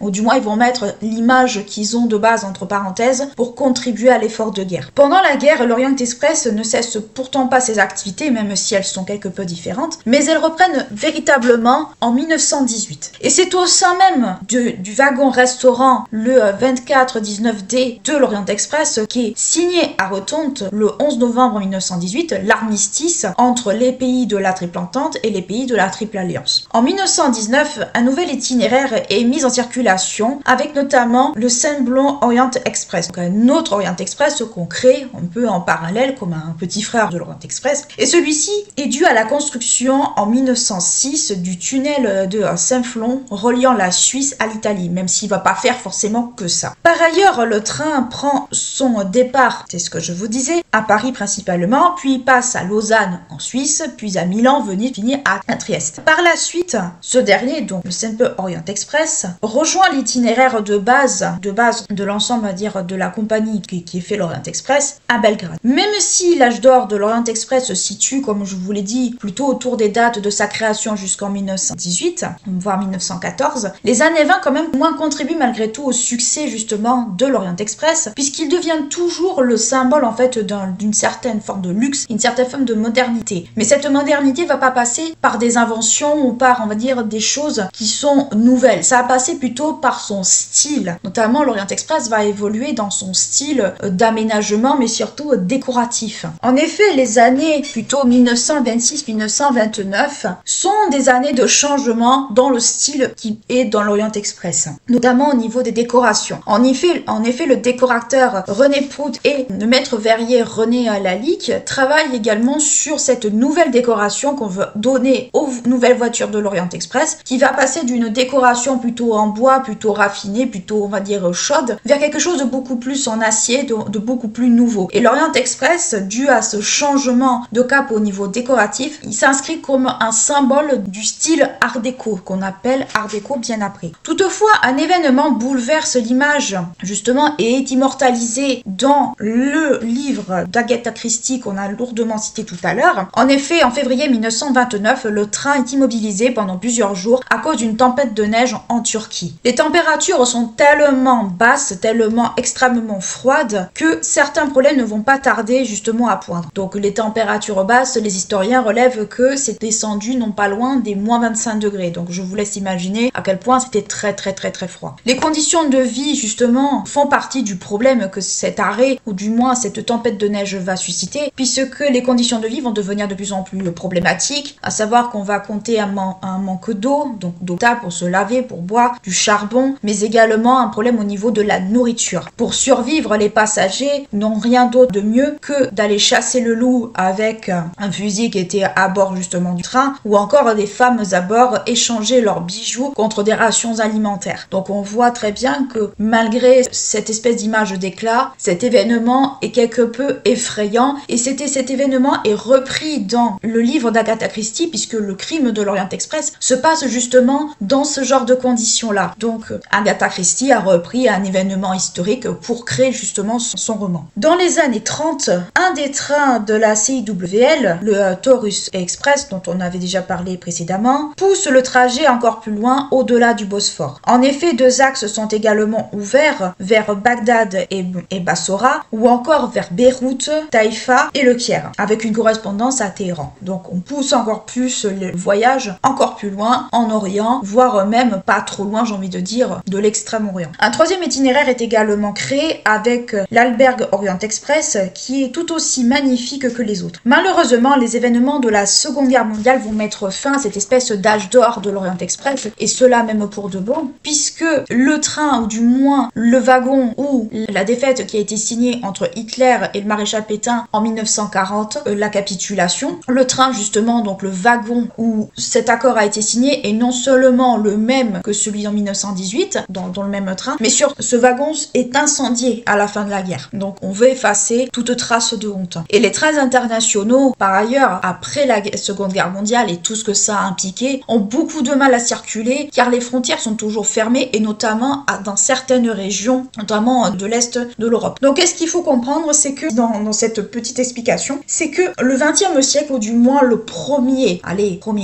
[SPEAKER 1] ou du moins ils vont mettre l'image qu'ils ont de base entre parenthèses pour contribuer à l'effort de guerre. Pendant la guerre, l'Orient Express ne cesse pourtant pas ses activités, même si elles sont quelque peu différentes, mais elles reprennent véritablement en 1918. Et c'est au sein même du wagon-restaurant le 24-19D de l'Orient Express qui est signé à Rotonte le 11 novembre 1918 l'armistice entre les pays de la Triple Entente et les pays de la Triple Alliance. En 1919, un nouvel itinéraire est mis en circulation avec notamment le Saint-Blond Orient Express, donc un autre Orient Express qu'on crée un peu en parallèle comme un petit frère de l'Orient Express. Et celui-ci est dû à la construction en 1906 du tunnel de Saint-Flon reliant la Suisse à l'Italie, même s'il ne va pas faire forcément que ça. Par ailleurs, le train prend son départ, c'est ce que je vous disais, à Paris principalement, puis passe à Lausanne en Suisse, puis à Milan, Venise, finit à Trieste. Par la suite, ce dernier, donc le Simple Orient Express, rejoint l'itinéraire de base de l'ensemble, à dire, de la compagnie qui fait l'Orient Express à Belgrade. Même si l'âge d'or de l'Orient Express se situe, comme je vous l'ai dit, plutôt autour des dates de sa création jusqu'en 1918, voire 1914, les années 20 quand même moins contribuent malgré tout au succès justement de l'Orient Express, puisqu'il devient toujours le symbole en fait d'une certaine forme de luxe, une certaine forme de modernité. Mais cette modernité va pas passer par des inventions ou par, on va dire, des choses qui sont nouvelles. Ça va passer plutôt par son style. Notamment, l'Orient Express va évoluer dans son style d'aménagement, mais surtout décoratif. En effet, les années plutôt 1926-1929 sont des années de changement dans le style qui est dans l'Orient Express, notamment au niveau des décorations. En effet, le décorateur René Prout et le maître verrier René Lalique travaillent également sur cette nouvelle décoration qu'on veut donner aux nouvelles voitures de l'Orient Express, qui va passer d'une décoration plutôt en bois, plutôt raffinée, plutôt on va dire chaude, vers quelque chose de beaucoup plus en acier, de beaucoup plus nouveau. Et l'Orient Express, dû à ce changement de cap au niveau décoratif, il s'inscrit comme un symbole du style Art déco, qu'on appelle Art déco bien après. Toutefois, un événement bouleverse l'image, justement, et est immortalisé dans le livre d'Agatha Christie qu'on a lourdement cité tout à l'heure. En effet, en février 1929, le train est immobilisé pendant plusieurs jours à cause d'une tempête de neige en Turquie. Les températures sont tellement basses, tellement extrêmement froides, que certains problèmes ne vont pas tarder justement à poindre. Donc les températures basses, les historiens relèvent que c'est descendu non pas loin des moins 25 degrés. Donc je vous laisse imaginer à quel point c'était très froid. Les conditions de vie justement font partie du problème que cet arrêt, ou du moins cette tempête de neige va susciter, puisque les conditions de vie vont devenir de plus en plus problématiques, à savoir qu'on va compter un manque d'eau, donc d'eau potable pour se laver, pour boire, du charbon, mais également un problème au niveau de la nourriture. Pour survivre, les passagers n'ont rien d'autre de mieux que d'aller chasser le loup avec un fusil qui était à bord justement du train, ou encore des femmes à bord échanger leurs bijoux contre des rations alimentaires. Donc on voit très bien que malgré cette espèce d'image d'éclat, cet événement est quelque peu effrayant, et cet événement est repris dans le livre d'Agatha Christie, puisque le crime de l'Orient Express se passe justement dans ce genre de conditions-là. Donc Agatha Christie a repris un événement historique pour créer justement son roman. Dans les années 30, un des trains de la CIWL, le Taurus Express, dont on avait déjà parlé précédemment, pousse le trajet encore plus loin au-delà du Bosphore. Bosphore. En effet, 2 axes sont également ouverts vers Bagdad et Bassora, ou encore vers Beyrouth, Taïfa et le Caire, avec une correspondance à Téhéran. Donc on pousse encore plus le voyage encore plus loin en Orient, voire même pas trop loin, j'ai envie de dire, de l'extrême-orient. Un 3e itinéraire est également créé avec l'Alberg Orient Express, qui est tout aussi magnifique que les autres. Malheureusement, les événements de la Seconde Guerre mondiale vont mettre fin à cette espèce d'âge d'or de l'Orient Express, et cela même pour de bon, puisque le train, ou du moins le wagon, ou la défaite qui a été signée entre Hitler et le maréchal Pétain en 1940, la capitulation, le train justement, donc le wagon où cet accord a été signé est non seulement le même que celui en 1918, dans le même train, mais sur ce wagon est incendié à la fin de la guerre. Donc on veut effacer toute trace de honte. Et les trains internationaux, par ailleurs, après la Seconde Guerre mondiale et tout ce que ça a impliqué, ont beaucoup de mal à circuler car les frontières sont toujours fermées, et notamment dans certaines régions, notamment de l'Est de l'Europe. Donc qu'est-ce qu'il faut comprendre, c'est que dans cette petite explication, c'est que le XXe siècle, ou du moins le premier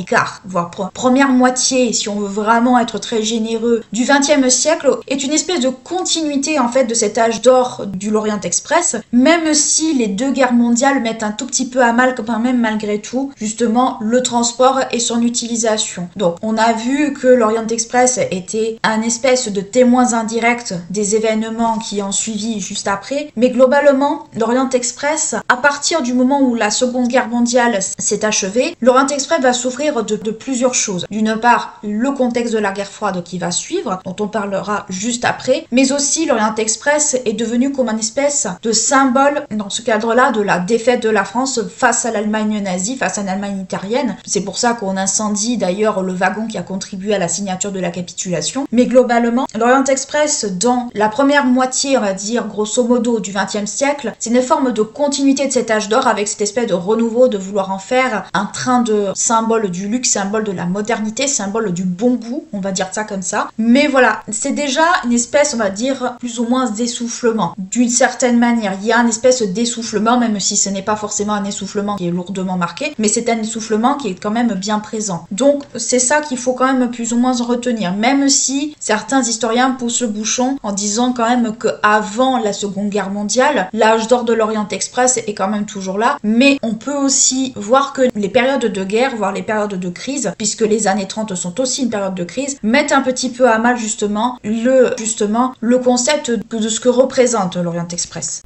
[SPEAKER 1] quart, voire première moitié, si on veut vraiment être très généreux, du XXe siècle, est une espèce de continuité en fait de cet âge d'or du l'Orient Express, même si les 2 guerres mondiales mettent un tout petit peu à mal quand même malgré tout, justement, le transport et son utilisation. Donc on a vu que l'Orient Express était un espèce de témoin indirect des événements qui ont suivi juste après, mais globalement, l'Orient Express, à partir du moment où la Seconde Guerre mondiale s'est achevée, l'Orient Express va souffrir de plusieurs choses. D'une part, le contexte de la guerre froide qui va suivre, dont on parlera juste après, mais aussi l'Orient Express est devenu comme une espèce de symbole, dans ce cadre-là, de la défaite de la France face à l'Allemagne nazie, face à l'Allemagne hitlérienne. C'est pour ça qu'on incendie d'ailleurs le wagon qui a contribué à la signature de la capitulation. Mais globalement, l'Orient Express, dans la première moitié, on va dire, grosso modo, du XXe siècle, c'est une forme de continuité de cet âge d'or, avec cette espèce de renouveau, de vouloir en faire un train de symbole du luxe, symbole de la modernité, symbole du bon goût, on va dire ça comme ça. Mais voilà, c'est déjà une espèce, on va dire, plus ou moins d'essoufflement. D'une certaine manière, il y a une espèce d'essoufflement, même si ce n'est pas forcément un essoufflement qui est lourdement marqué, mais c'est un essoufflement qui est quand même bien présent. Donc c'est ça qu'il faut quand même plus ou moins retenir, même si certains historiens poussent le bouchon en disant quand même qu'avant la Seconde Guerre mondiale, l'âge d'or de l'Orient Express est quand même toujours là, mais on peut aussi voir que les périodes de guerre, voire les périodes de crise, puisque les années 30 sont aussi une période de crise, mettent un petit peu à mal justement le concept de ce que représente l'Orient Express.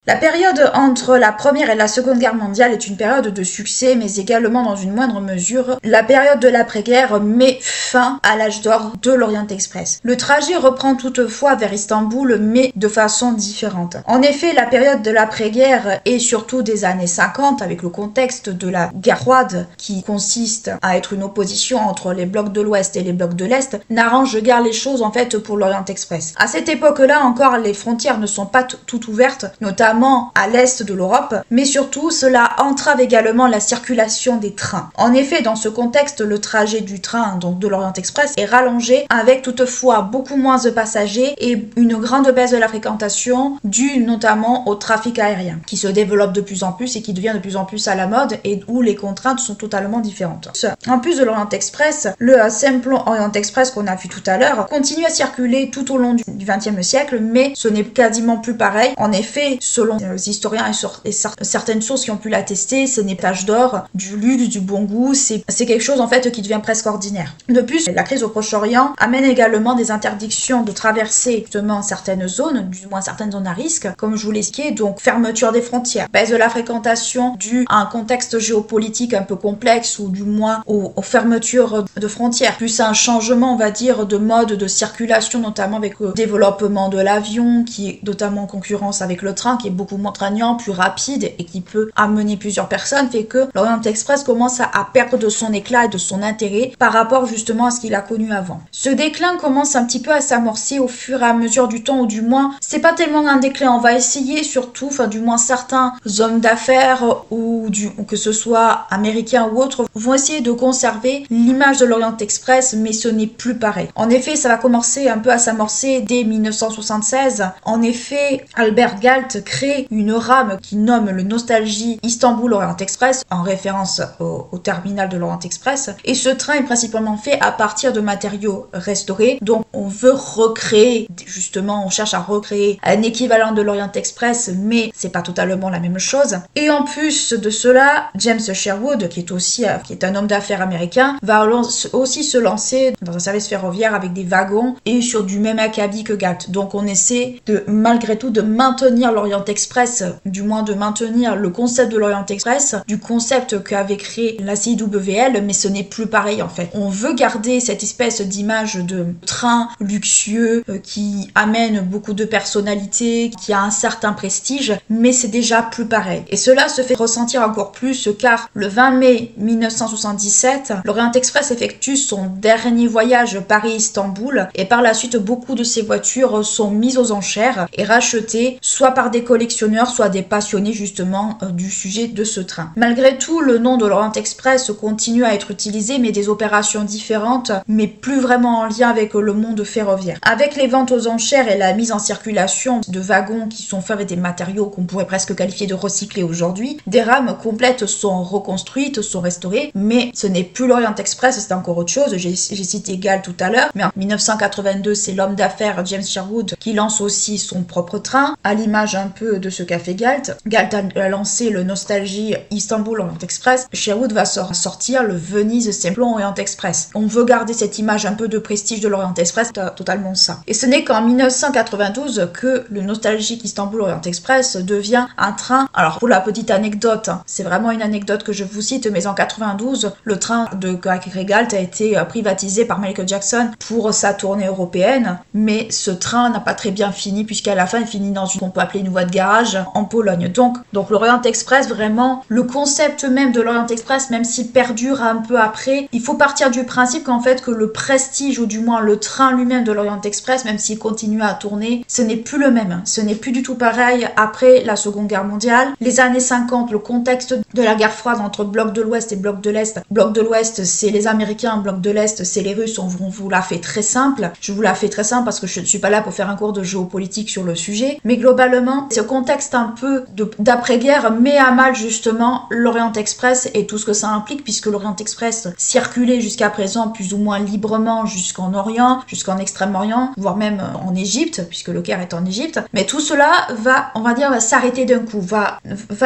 [SPEAKER 1] La période entre la Première et la Seconde Guerre mondiale est une période de succès, mais également dans une moindre mesure, la période de l'après-guerre met fin à l'âge d'or de l'Orient Express. Le trajet reprend toutefois vers Istanbul, mais de façon différente. En effet, la période de l'après-guerre et surtout des années 50, avec le contexte de la guerre froide, qui consiste à être une opposition entre les blocs de l'Ouest et les blocs de l'Est, n'arrange guère les choses en fait pour l'Orient Express. À cette époque-là encore, les frontières ne sont pas toutes ouvertes, notamment à l'est de l'Europe, mais surtout cela entrave également la circulation des trains. En effet, dans ce contexte, le trajet du train, donc de l'Orient Express, est rallongé avec toutefois beaucoup moins de passagers et une grande baisse de la fréquentation due notamment au trafic aérien qui se développe de plus en plus et qui devient de plus en plus à la mode et où les contraintes sont totalement différentes. En plus de l'Orient Express, le Simplon Orient Express qu'on a vu tout à l'heure continue à circuler tout au long du XXe siècle, mais ce n'est quasiment plus pareil. En effet, selon les historiens et certaines sources qui ont pu l'attester, ce n'est pas l'âge d'or du luxe, du bon goût, c'est quelque chose en fait qui devient presque ordinaire. De plus, la crise au Proche-Orient amène également des interdictions de traverser justement certaines zones, du moins certaines zones à risque, comme je vous l'ai expliqué, donc fermeture des frontières, baisse de la fréquentation due à un contexte géopolitique un peu complexe ou du moins aux fermetures de frontières, plus un changement on va dire de mode de circulation, notamment avec le développement de l'avion qui est notamment en concurrence avec le train qui est beaucoup moins contraignant, plus rapide et qui peut amener plusieurs personnes, fait que l'Orient Express commence à perdre de son éclat et de son intérêt par rapport justement à ce qu'il a connu avant. Ce déclin commence un petit peu à s'amorcer au fur et à mesure du temps, ou du moins c'est pas tellement un déclin, on va essayer surtout, enfin du moins certains hommes d'affaires ou que ce soit américains ou autres vont essayer de conserver l'image de l'Orient Express, mais ce n'est plus pareil. En effet, ça va commencer un peu à s'amorcer dès 1976. En effet, Albert Galt crée crée une rame qui nomme le Nostalgie Istanbul Orient Express, en référence au terminal de l'Orient Express. Et ce train est principalement fait à partir de matériaux restaurés. Donc on veut recréer, justement, on cherche à recréer un équivalent de l'Orient Express, mais c'est pas totalement la même chose. Et en plus de cela, James Sherwood, qui est un homme d'affaires américain, va aussi se lancer dans un service ferroviaire avec des wagons et sur du même acabit que Galt. Donc on essaie malgré tout de maintenir l'Orient Express, du moins de maintenir le concept de l'Orient Express, du concept qu'avait créé la CIWL, mais ce n'est plus pareil en fait. On veut garder cette espèce d'image de train luxueux qui amène beaucoup de personnalité, qui a un certain prestige, mais c'est déjà plus pareil. Et cela se fait ressentir encore plus car le 20 mai 1977, l'Orient Express effectue son dernier voyage Paris-Istanbul et par la suite beaucoup de ces voitures sont mises aux enchères et rachetées soit par des collectionneurs, soit des passionnés justement du sujet de ce train. Malgré tout, le nom de l'Orient Express continue à être utilisé, mais des opérations différentes, mais plus vraiment en lien avec le monde ferroviaire. Avec les ventes aux enchères et la mise en circulation de wagons qui sont faits avec des matériaux qu'on pourrait presque qualifier de recyclés aujourd'hui, des rames complètes sont reconstruites, sont restaurées, mais ce n'est plus l'Orient Express, c'est encore autre chose. J'ai cité Galt tout à l'heure, mais en 1982, c'est l'homme d'affaires James Sherwood qui lance aussi son propre train, à l'image un peu de ce qu'a fait Galt. Galt a lancé le Nostalgie Istanbul Orient Express. Sherwood va sortir le Venise Simplon Orient Express. On veut garder cette image un peu de prestige de l'Orient Express, totalement ça. Et ce n'est qu'en 1992 que le Nostalgique Istanbul Orient Express devient un train. Alors pour la petite anecdote, c'est vraiment une anecdote que je vous cite, mais en 92, le train de Galt a été privatisé par Michael Jackson pour sa tournée européenne, mais ce train n'a pas très bien fini puisqu'à la fin il finit dans qu'on peut appeler une voie de garage en Pologne. Donc l'Orient Express, vraiment, le concept même de l'Orient Express, même s'il perdure un peu après, il faut partir du principe qu'en fait que le prestige ou du moins le train lui-même de l'Orient Express, même s'il continue à tourner, ce n'est plus le même, ce n'est plus du tout pareil après la Seconde Guerre mondiale. Les années 50, le contexte de la guerre froide entre bloc de l'Ouest et bloc de l'Est. Bloc de l'Ouest, c'est les Américains, bloc de l'Est, c'est les Russes. On vous la fait très simple. Je vous la fais très simple parce que je ne suis pas là pour faire un cours de géopolitique sur le sujet. Mais globalement, ce contexte un peu d'après-guerre met à mal justement l'Orient Express et tout ce que ça implique, puisque l'Orient Express circulait jusqu'à présent plus ou moins librement jusqu'en Orient, jusqu'en Extrême-Orient, voire même en Égypte, puisque le Caire est en Égypte. Mais tout cela va s'arrêter d'un coup, va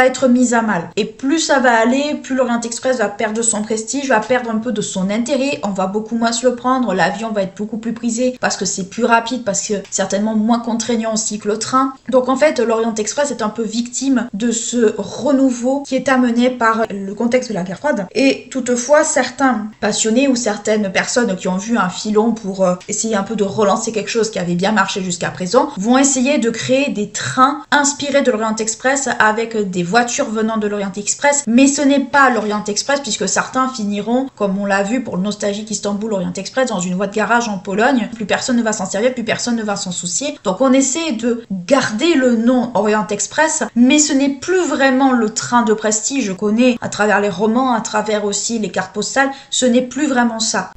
[SPEAKER 1] être mis à mal. Et plus ça va aller, plus l'Orient Express va perdre son prestige, va perdre un peu de son intérêt, on va beaucoup moins se le prendre, l'avion va être beaucoup plus prisé parce que c'est plus rapide, parce que certainement moins contraignant aussi que le train. Donc en fait, l'Orient Express est un peu victime de ce renouveau qui est amené par le contexte de la guerre froide. Et toutefois, certains passionnés ou certaines personnes qui ont vu un filon pour essayer un peu de relancer quelque chose qui avait bien marché jusqu'à présent, vont essayer de créer des trains inspirés de l'Orient Express avec des voitures venant de l'Orient Express, mais ce n'est pas l'Orient Express puisque certains finiront, comme on l'a vu pour le Nostalgique Istanbul Orient Express, dans une voie de garage en Pologne. Plus personne ne va s'en servir, plus personne ne va s'en soucier. Donc on essaie de garder le nom Orient Express, mais ce n'est plus vraiment le train de prestige qu'on connaît à travers les romans, à travers aussi les cartes postales. Ce n'est plus vraiment ça.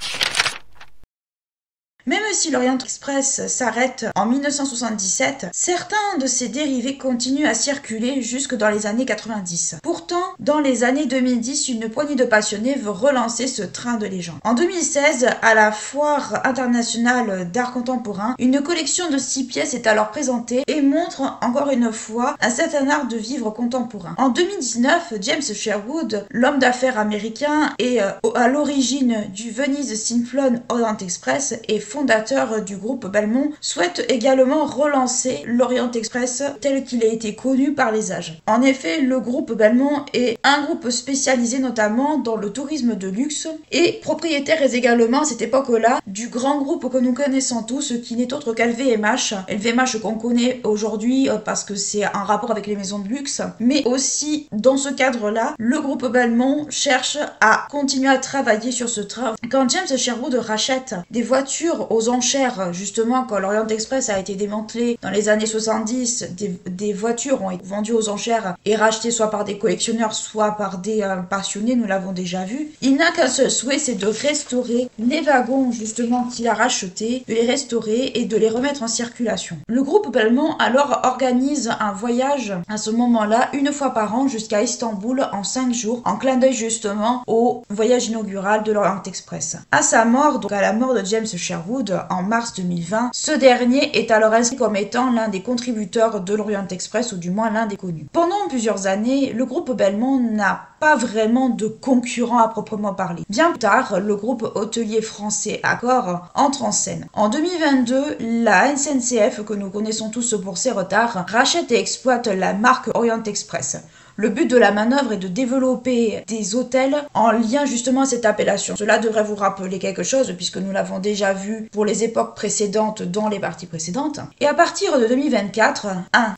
[SPEAKER 1] Même si l'Orient Express s'arrête en 1977, certains de ses dérivés continuent à circuler jusque dans les années 90. Pourtant, dans les années 2010, une poignée de passionnés veut relancer ce train de légende. En 2016, à la Foire internationale d'art contemporain, une collection de 6 pièces est alors présentée et montre encore une fois un certain art de vivre contemporain. En 2019, James Sherwood, l'homme d'affaires américain et à l'origine du Venise Simplon Orient Express et fondateur du groupe Belmont, souhaite également relancer l'Orient Express tel qu'il a été connu par les âges. En effet, le groupe Belmont est un groupe spécialisé notamment dans le tourisme de luxe et propriétaire également à cette époque-là du grand groupe que nous connaissons tous qui n'est autre qu'LVMH. LVMH qu'on connaît aujourd'hui parce que c'est un rapport avec les maisons de luxe, mais aussi dans ce cadre-là, le groupe Belmont cherche à continuer à travailler sur ce train. Quand James Sherwood rachète des voitures aux aux enchères, justement, quand l'Orient Express a été démantelé dans les années 70, des voitures ont été vendues aux enchères et rachetées soit par des collectionneurs, soit par des passionnés, nous l'avons déjà vu. Il n'a qu'un seul souhait, c'est de restaurer les wagons, justement, qu'il a rachetés, de les restaurer et de les remettre en circulation. Le groupe Belmont, alors, organise un voyage à ce moment-là, une fois par an, jusqu'à Istanbul en 5 jours, en clin d'œil, justement, au voyage inaugural de l'Orient Express. À sa mort, donc à la mort de James Sherwood, en mars 2020, ce dernier est alors inscrit comme étant l'un des contributeurs de l'Orient Express, ou du moins l'un des connus. Pendant plusieurs années, le groupe Belmont n'a pas vraiment de concurrent à proprement parler. Bien plus tard, le groupe hôtelier français Accor entre en scène. En 2022, la SNCF, que nous connaissons tous pour ses retards, rachète et exploite la marque Orient Express. Le but de la manœuvre est de développer des hôtels en lien justement à cette appellation. Cela devrait vous rappeler quelque chose puisque nous l'avons déjà vu pour les époques précédentes dans les parties précédentes. Et à partir de 2024,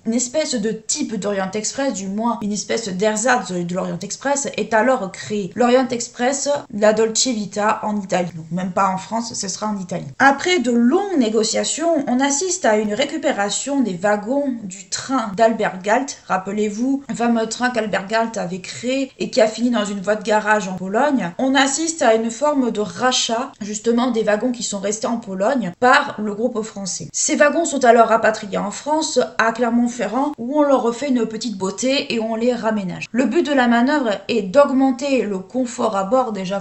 [SPEAKER 1] une espèce de type d'Orient Express, du moins une espèce d'ersatz de l'Orient Express, est alors créé. L'Orient Express, la Dolce Vita en Italie. Donc même pas en France, ce sera en Italie. Après de longues négociations, on assiste à une récupération des wagons du train d'Albert Galt. Rappelez-vous, un fameux train qu'Albert Galt avait créé et qui a fini dans une voie de garage en Pologne. On assiste à une forme de rachat justement des wagons qui sont restés en Pologne par le groupe français. Ces wagons sont alors rapatriés en France à Clermont-Ferrand où on leur refait une petite beauté et on les raménage. Le but de la manœuvre est d'augmenter le confort à bord déjà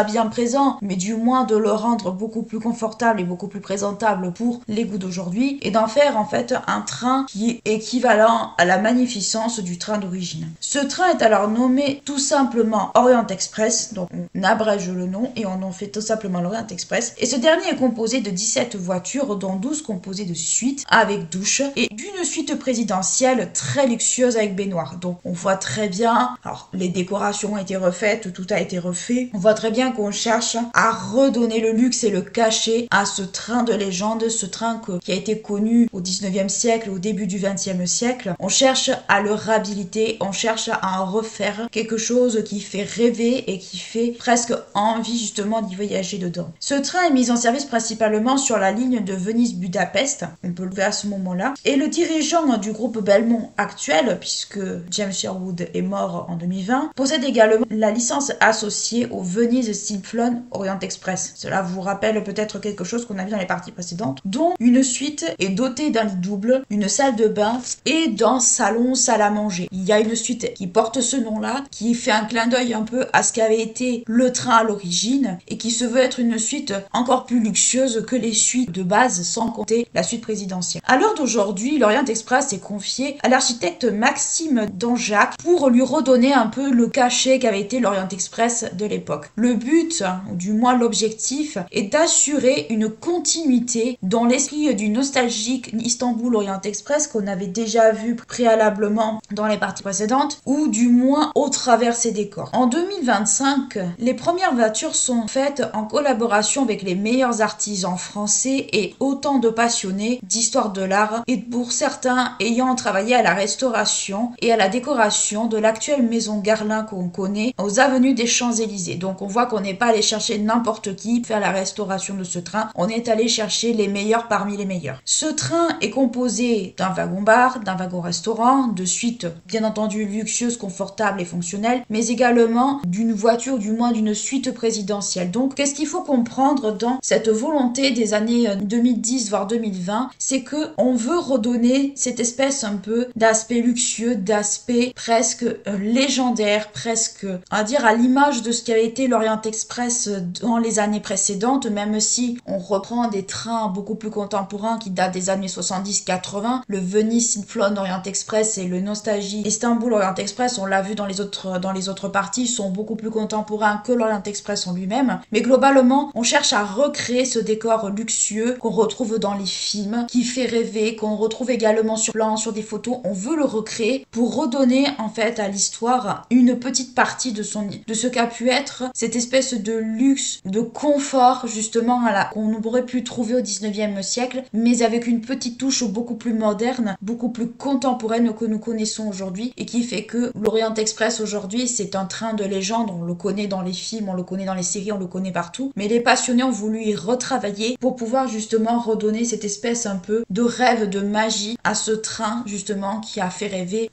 [SPEAKER 1] bien présent, mais du moins de le rendre beaucoup plus confortable et beaucoup plus présentable pour les goûts d'aujourd'hui et d'en faire en fait un train qui est équivalent à la magnificence du train d'origine. Ce train est alors nommé tout simplement Orient Express, donc on abrège le nom et on en fait tout simplement l'Orient Express. Et ce dernier est composé de 17 voitures, dont 12 composées de suites avec douche et d'une suite présidentielle très luxueuse avec baignoire. Donc on voit très bien, alors les décorations ont été refaites, tout a été refait. On voit très bien qu'on cherche à redonner le luxe et le cachet à ce train de légende, ce train qui a été connu au 19e siècle, au début du 20e siècle. On cherche à le réhabiliter, on cherche à en refaire quelque chose qui fait rêver et qui fait presque envie justement d'y voyager dedans. Ce train est mis en service principalement sur la ligne de Venise-Budapest, on peut le voir à ce moment-là, et le dirigeant du groupe Belmont actuel, puisque James Sherwood est mort en 2020, possède également la licence associée au Venise Symphony Orient Express. Cela vous rappelle peut-être quelque chose qu'on a vu dans les parties précédentes, dont une suite est dotée d'un lit double, une salle de bain et d'un salon salle à manger. Il y a une suite qui porte ce nom-là, qui fait un clin d'œil un peu à ce qu'avait été le train à l'origine et qui se veut être une suite encore plus luxueuse que les suites de base, sans compter la suite présidentielle. À l'heure d'aujourd'hui, l'Orient Express est confié à l'architecte Maxime Danjac pour lui redonner un peu le cachet qu'avait été l'Orient Express de l'époque. Le but, ou du moins l'objectif, est d'assurer une continuité dans l'esprit du nostalgique Istanbul Orient Express qu'on avait déjà vu préalablement dans les parties précédentes, ou du moins au travers ses décors. En 2025, les premières voitures sont faites en collaboration avec les meilleurs artisans français et autant de passionnés d'histoire de l'art, et pour certains ayant travaillé à la restauration et à la décoration de l'actuelle maison Garlin qu'on connaît aux avenues des Champs-Élysées. Donc on voit qu'on n'est pas allé chercher n'importe qui pour faire la restauration de ce train, on est allé chercher les meilleurs parmi les meilleurs. Ce train est composé d'un wagon-bar, d'un wagon-restaurant, de suites bien entendu luxueuse, confortable et fonctionnelle, mais également d'une voiture, du moins d'une suite présidentielle. Donc, qu'est-ce qu'il faut comprendre dans cette volonté des années 2010 voire 2020, c'est que on veut redonner cette espèce un peu d'aspect luxueux, d'aspect presque légendaire, presque, on va dire, à l'image de ce qu'avait été l'Orient Express dans les années précédentes, même si on reprend des trains beaucoup plus contemporains qui datent des années 70-80, le Venise Symphony Orient Express et le Nostalgie Istanbul Orient Express, on l'a vu dans les autres parties, sont beaucoup plus contemporains que l'Orient Express en lui-même. Mais globalement, on cherche à recréer ce décor luxueux qu'on retrouve dans les films, qui fait rêver, qu'on retrouve également sur plan, sur des photos. On veut le recréer pour redonner en fait à l'histoire une petite partie de ce qu'a pu être cette espèce de luxe, de confort justement qu'on aurait pu trouver au 19e siècle, mais avec une petite touche beaucoup plus moderne, beaucoup plus contemporaine que nous connaissons aujourd'hui. aujourd'hui et qui fait que l'Orient Express aujourd'hui c'est un train de légende, on le connaît dans les films, on le connaît dans les séries, on le connaît partout, mais les passionnés ont voulu y retravailler pour pouvoir justement redonner cette espèce un peu de rêve, de magie à ce train justement qui a fait rêver,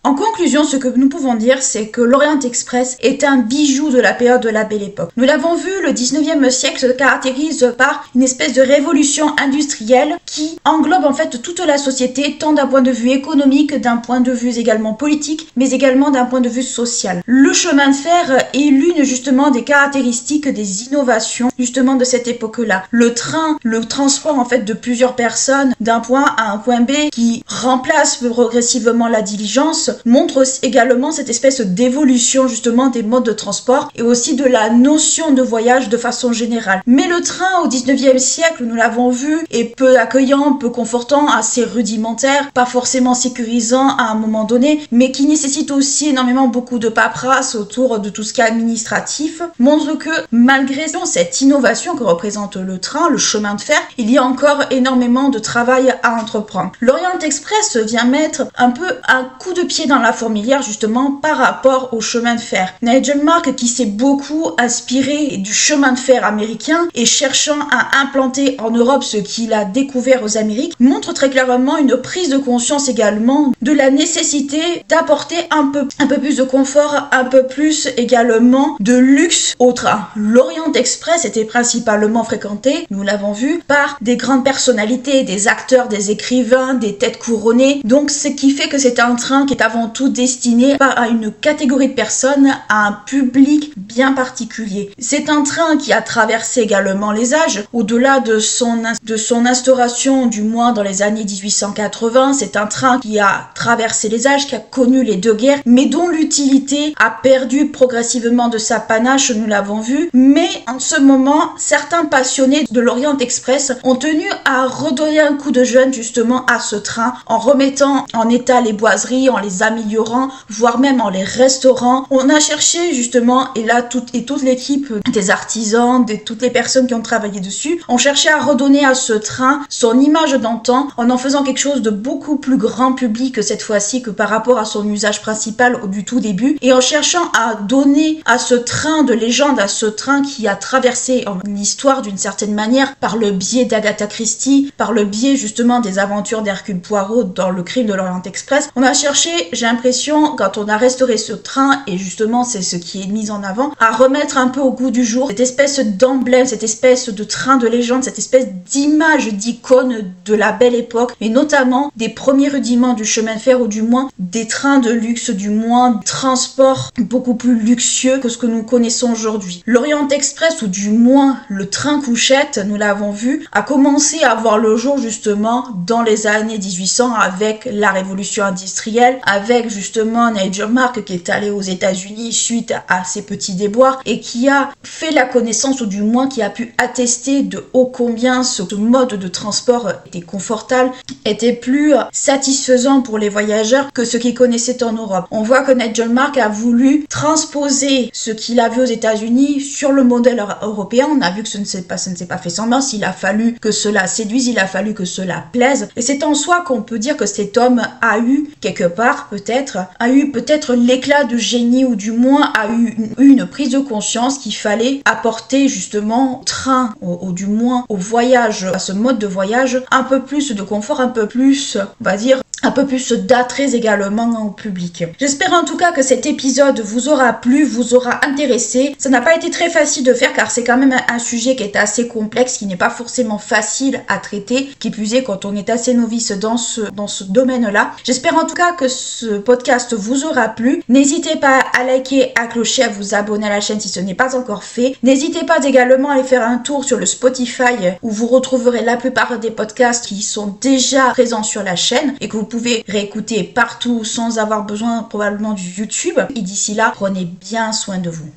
[SPEAKER 1] En conclusion, ce que nous pouvons dire, c'est que l'Orient Express est un bijou de la période de la Belle Époque. Nous l'avons vu, le 19e siècle se caractérise par une espèce de révolution industrielle qui englobe en fait toute la société, tant d'un point de vue économique, d'un point de vue également politique, mais également d'un point de vue social. Le chemin de fer est l'une justement des caractéristiques des innovations justement de cette époque-là. Le train, le transport en fait de plusieurs personnes d'un point A à un point B qui remplace progressivement la diligence, montre également cette espèce d'évolution justement des modes de transport et aussi de la notion de voyage de façon générale. Mais le train au 19e siècle, nous l'avons vu, est peu accueillant, peu confortant, assez rudimentaire, pas forcément sécurisant à un moment donné, mais qui nécessite aussi énormément beaucoup de paperasse autour de tout ce qui est administratif, montre que malgré cette innovation que représente le train, le chemin de fer, il y a encore énormément de travail à entreprendre. L'Orient Express vient mettre un peu un coup de pied dans la fourmilière justement par rapport au chemin de fer. Nigel Mark, qui s'est beaucoup inspiré du chemin de fer américain et cherchant à implanter en Europe ce qu'il a découvert aux Amériques, montre très clairement une prise de conscience également de la nécessité d'apporter un peu plus de confort, un peu plus également de luxe au train. L'Orient Express était principalement fréquenté, nous l'avons vu, par des grandes personnalités, des acteurs, des écrivains, des têtes couronnées, donc ce qui fait que c'est un train qui est avant tout destiné à une catégorie de personnes, à un public bien particulier. C'est un train qui a traversé également les âges, au-delà de son instauration, du moins dans les années 1880, c'est un train qui a traversé les âges, qui a connu les deux guerres, mais dont l'utilité a perdu progressivement de sa panache, nous l'avons vu, mais en ce moment, certains passionnés de l'Orient Express ont tenu à redonner un coup de jeune justement à ce train, en remettant en état les boiseries, en les améliorant, voire même en les restaurant. On a cherché justement, et là toute l'équipe des artisans, toutes les personnes qui ont travaillé dessus, ont cherché à redonner à ce train son image d'antan en faisant quelque chose de beaucoup plus grand public cette fois-ci que par rapport à son usage principal du tout début, et en cherchant à donner à ce train de légende, à ce train qui a traversé l'histoire d'une certaine manière par le biais d'Agatha Christie, par le biais justement des aventures d'Hercule Poirot dans Le Crime de l'Orient Express. On a cherché, j'ai l'impression, quand on a restauré ce train, et justement c'est ce qui est mis en avant, à remettre un peu au goût du jour cette espèce d'emblème, cette espèce de train de légende, cette espèce d'image, d'icône de la Belle Époque, et notamment des premiers rudiments du chemin de fer, ou du moins des trains de luxe, du moins transport beaucoup plus luxueux que ce que nous connaissons aujourd'hui. L'Orient Express, ou du moins le train couchette, nous l'avons vu, a commencé à voir le jour justement dans les années 1800 avec la révolution industrielle, avec justement Nigel Mark qui est allé aux États-Unis suite à ses petits déboires et qui a fait la connaissance, ou du moins qui a pu attester de ô combien ce mode de transport était confortable, était plus satisfaisant pour les voyageurs que ce qu'ils connaissaient en Europe. On voit que Nigel Mark a voulu transposer ce qu'il a vu aux États-Unis sur le modèle européen. On a vu que ça ne s'est pas fait sans mince, il a fallu que cela séduise, il a fallu que cela plaise, et c'est en soi qu'on peut dire que cet homme a eu quelque part peut-être l'éclat de génie, ou du moins a eu une prise de conscience qu'il fallait apporter justement au train, du moins au voyage, à ce mode de voyage, un peu plus de confort, un peu plus, on va dire, un peu plus d'attrait également au public. J'espère en tout cas que cet épisode vous aura plu, vous aura intéressé. Ça n'a pas été très facile de faire car c'est quand même un sujet qui est assez complexe, qui n'est pas forcément facile à traiter, qui plus est quand on est assez novice dans ce domaine-là. J'espère en tout cas que ce podcast vous aura plu. N'hésitez pas à liker, à clocher, à vous abonner à la chaîne si ce n'est pas encore fait. N'hésitez pas également à aller faire un tour sur le Spotify où vous retrouverez la plupart des podcasts qui sont déjà présents sur la chaîne et que vous pouvez réécouter partout sans avoir besoin probablement du YouTube. Et d'ici là, prenez bien soin de vous.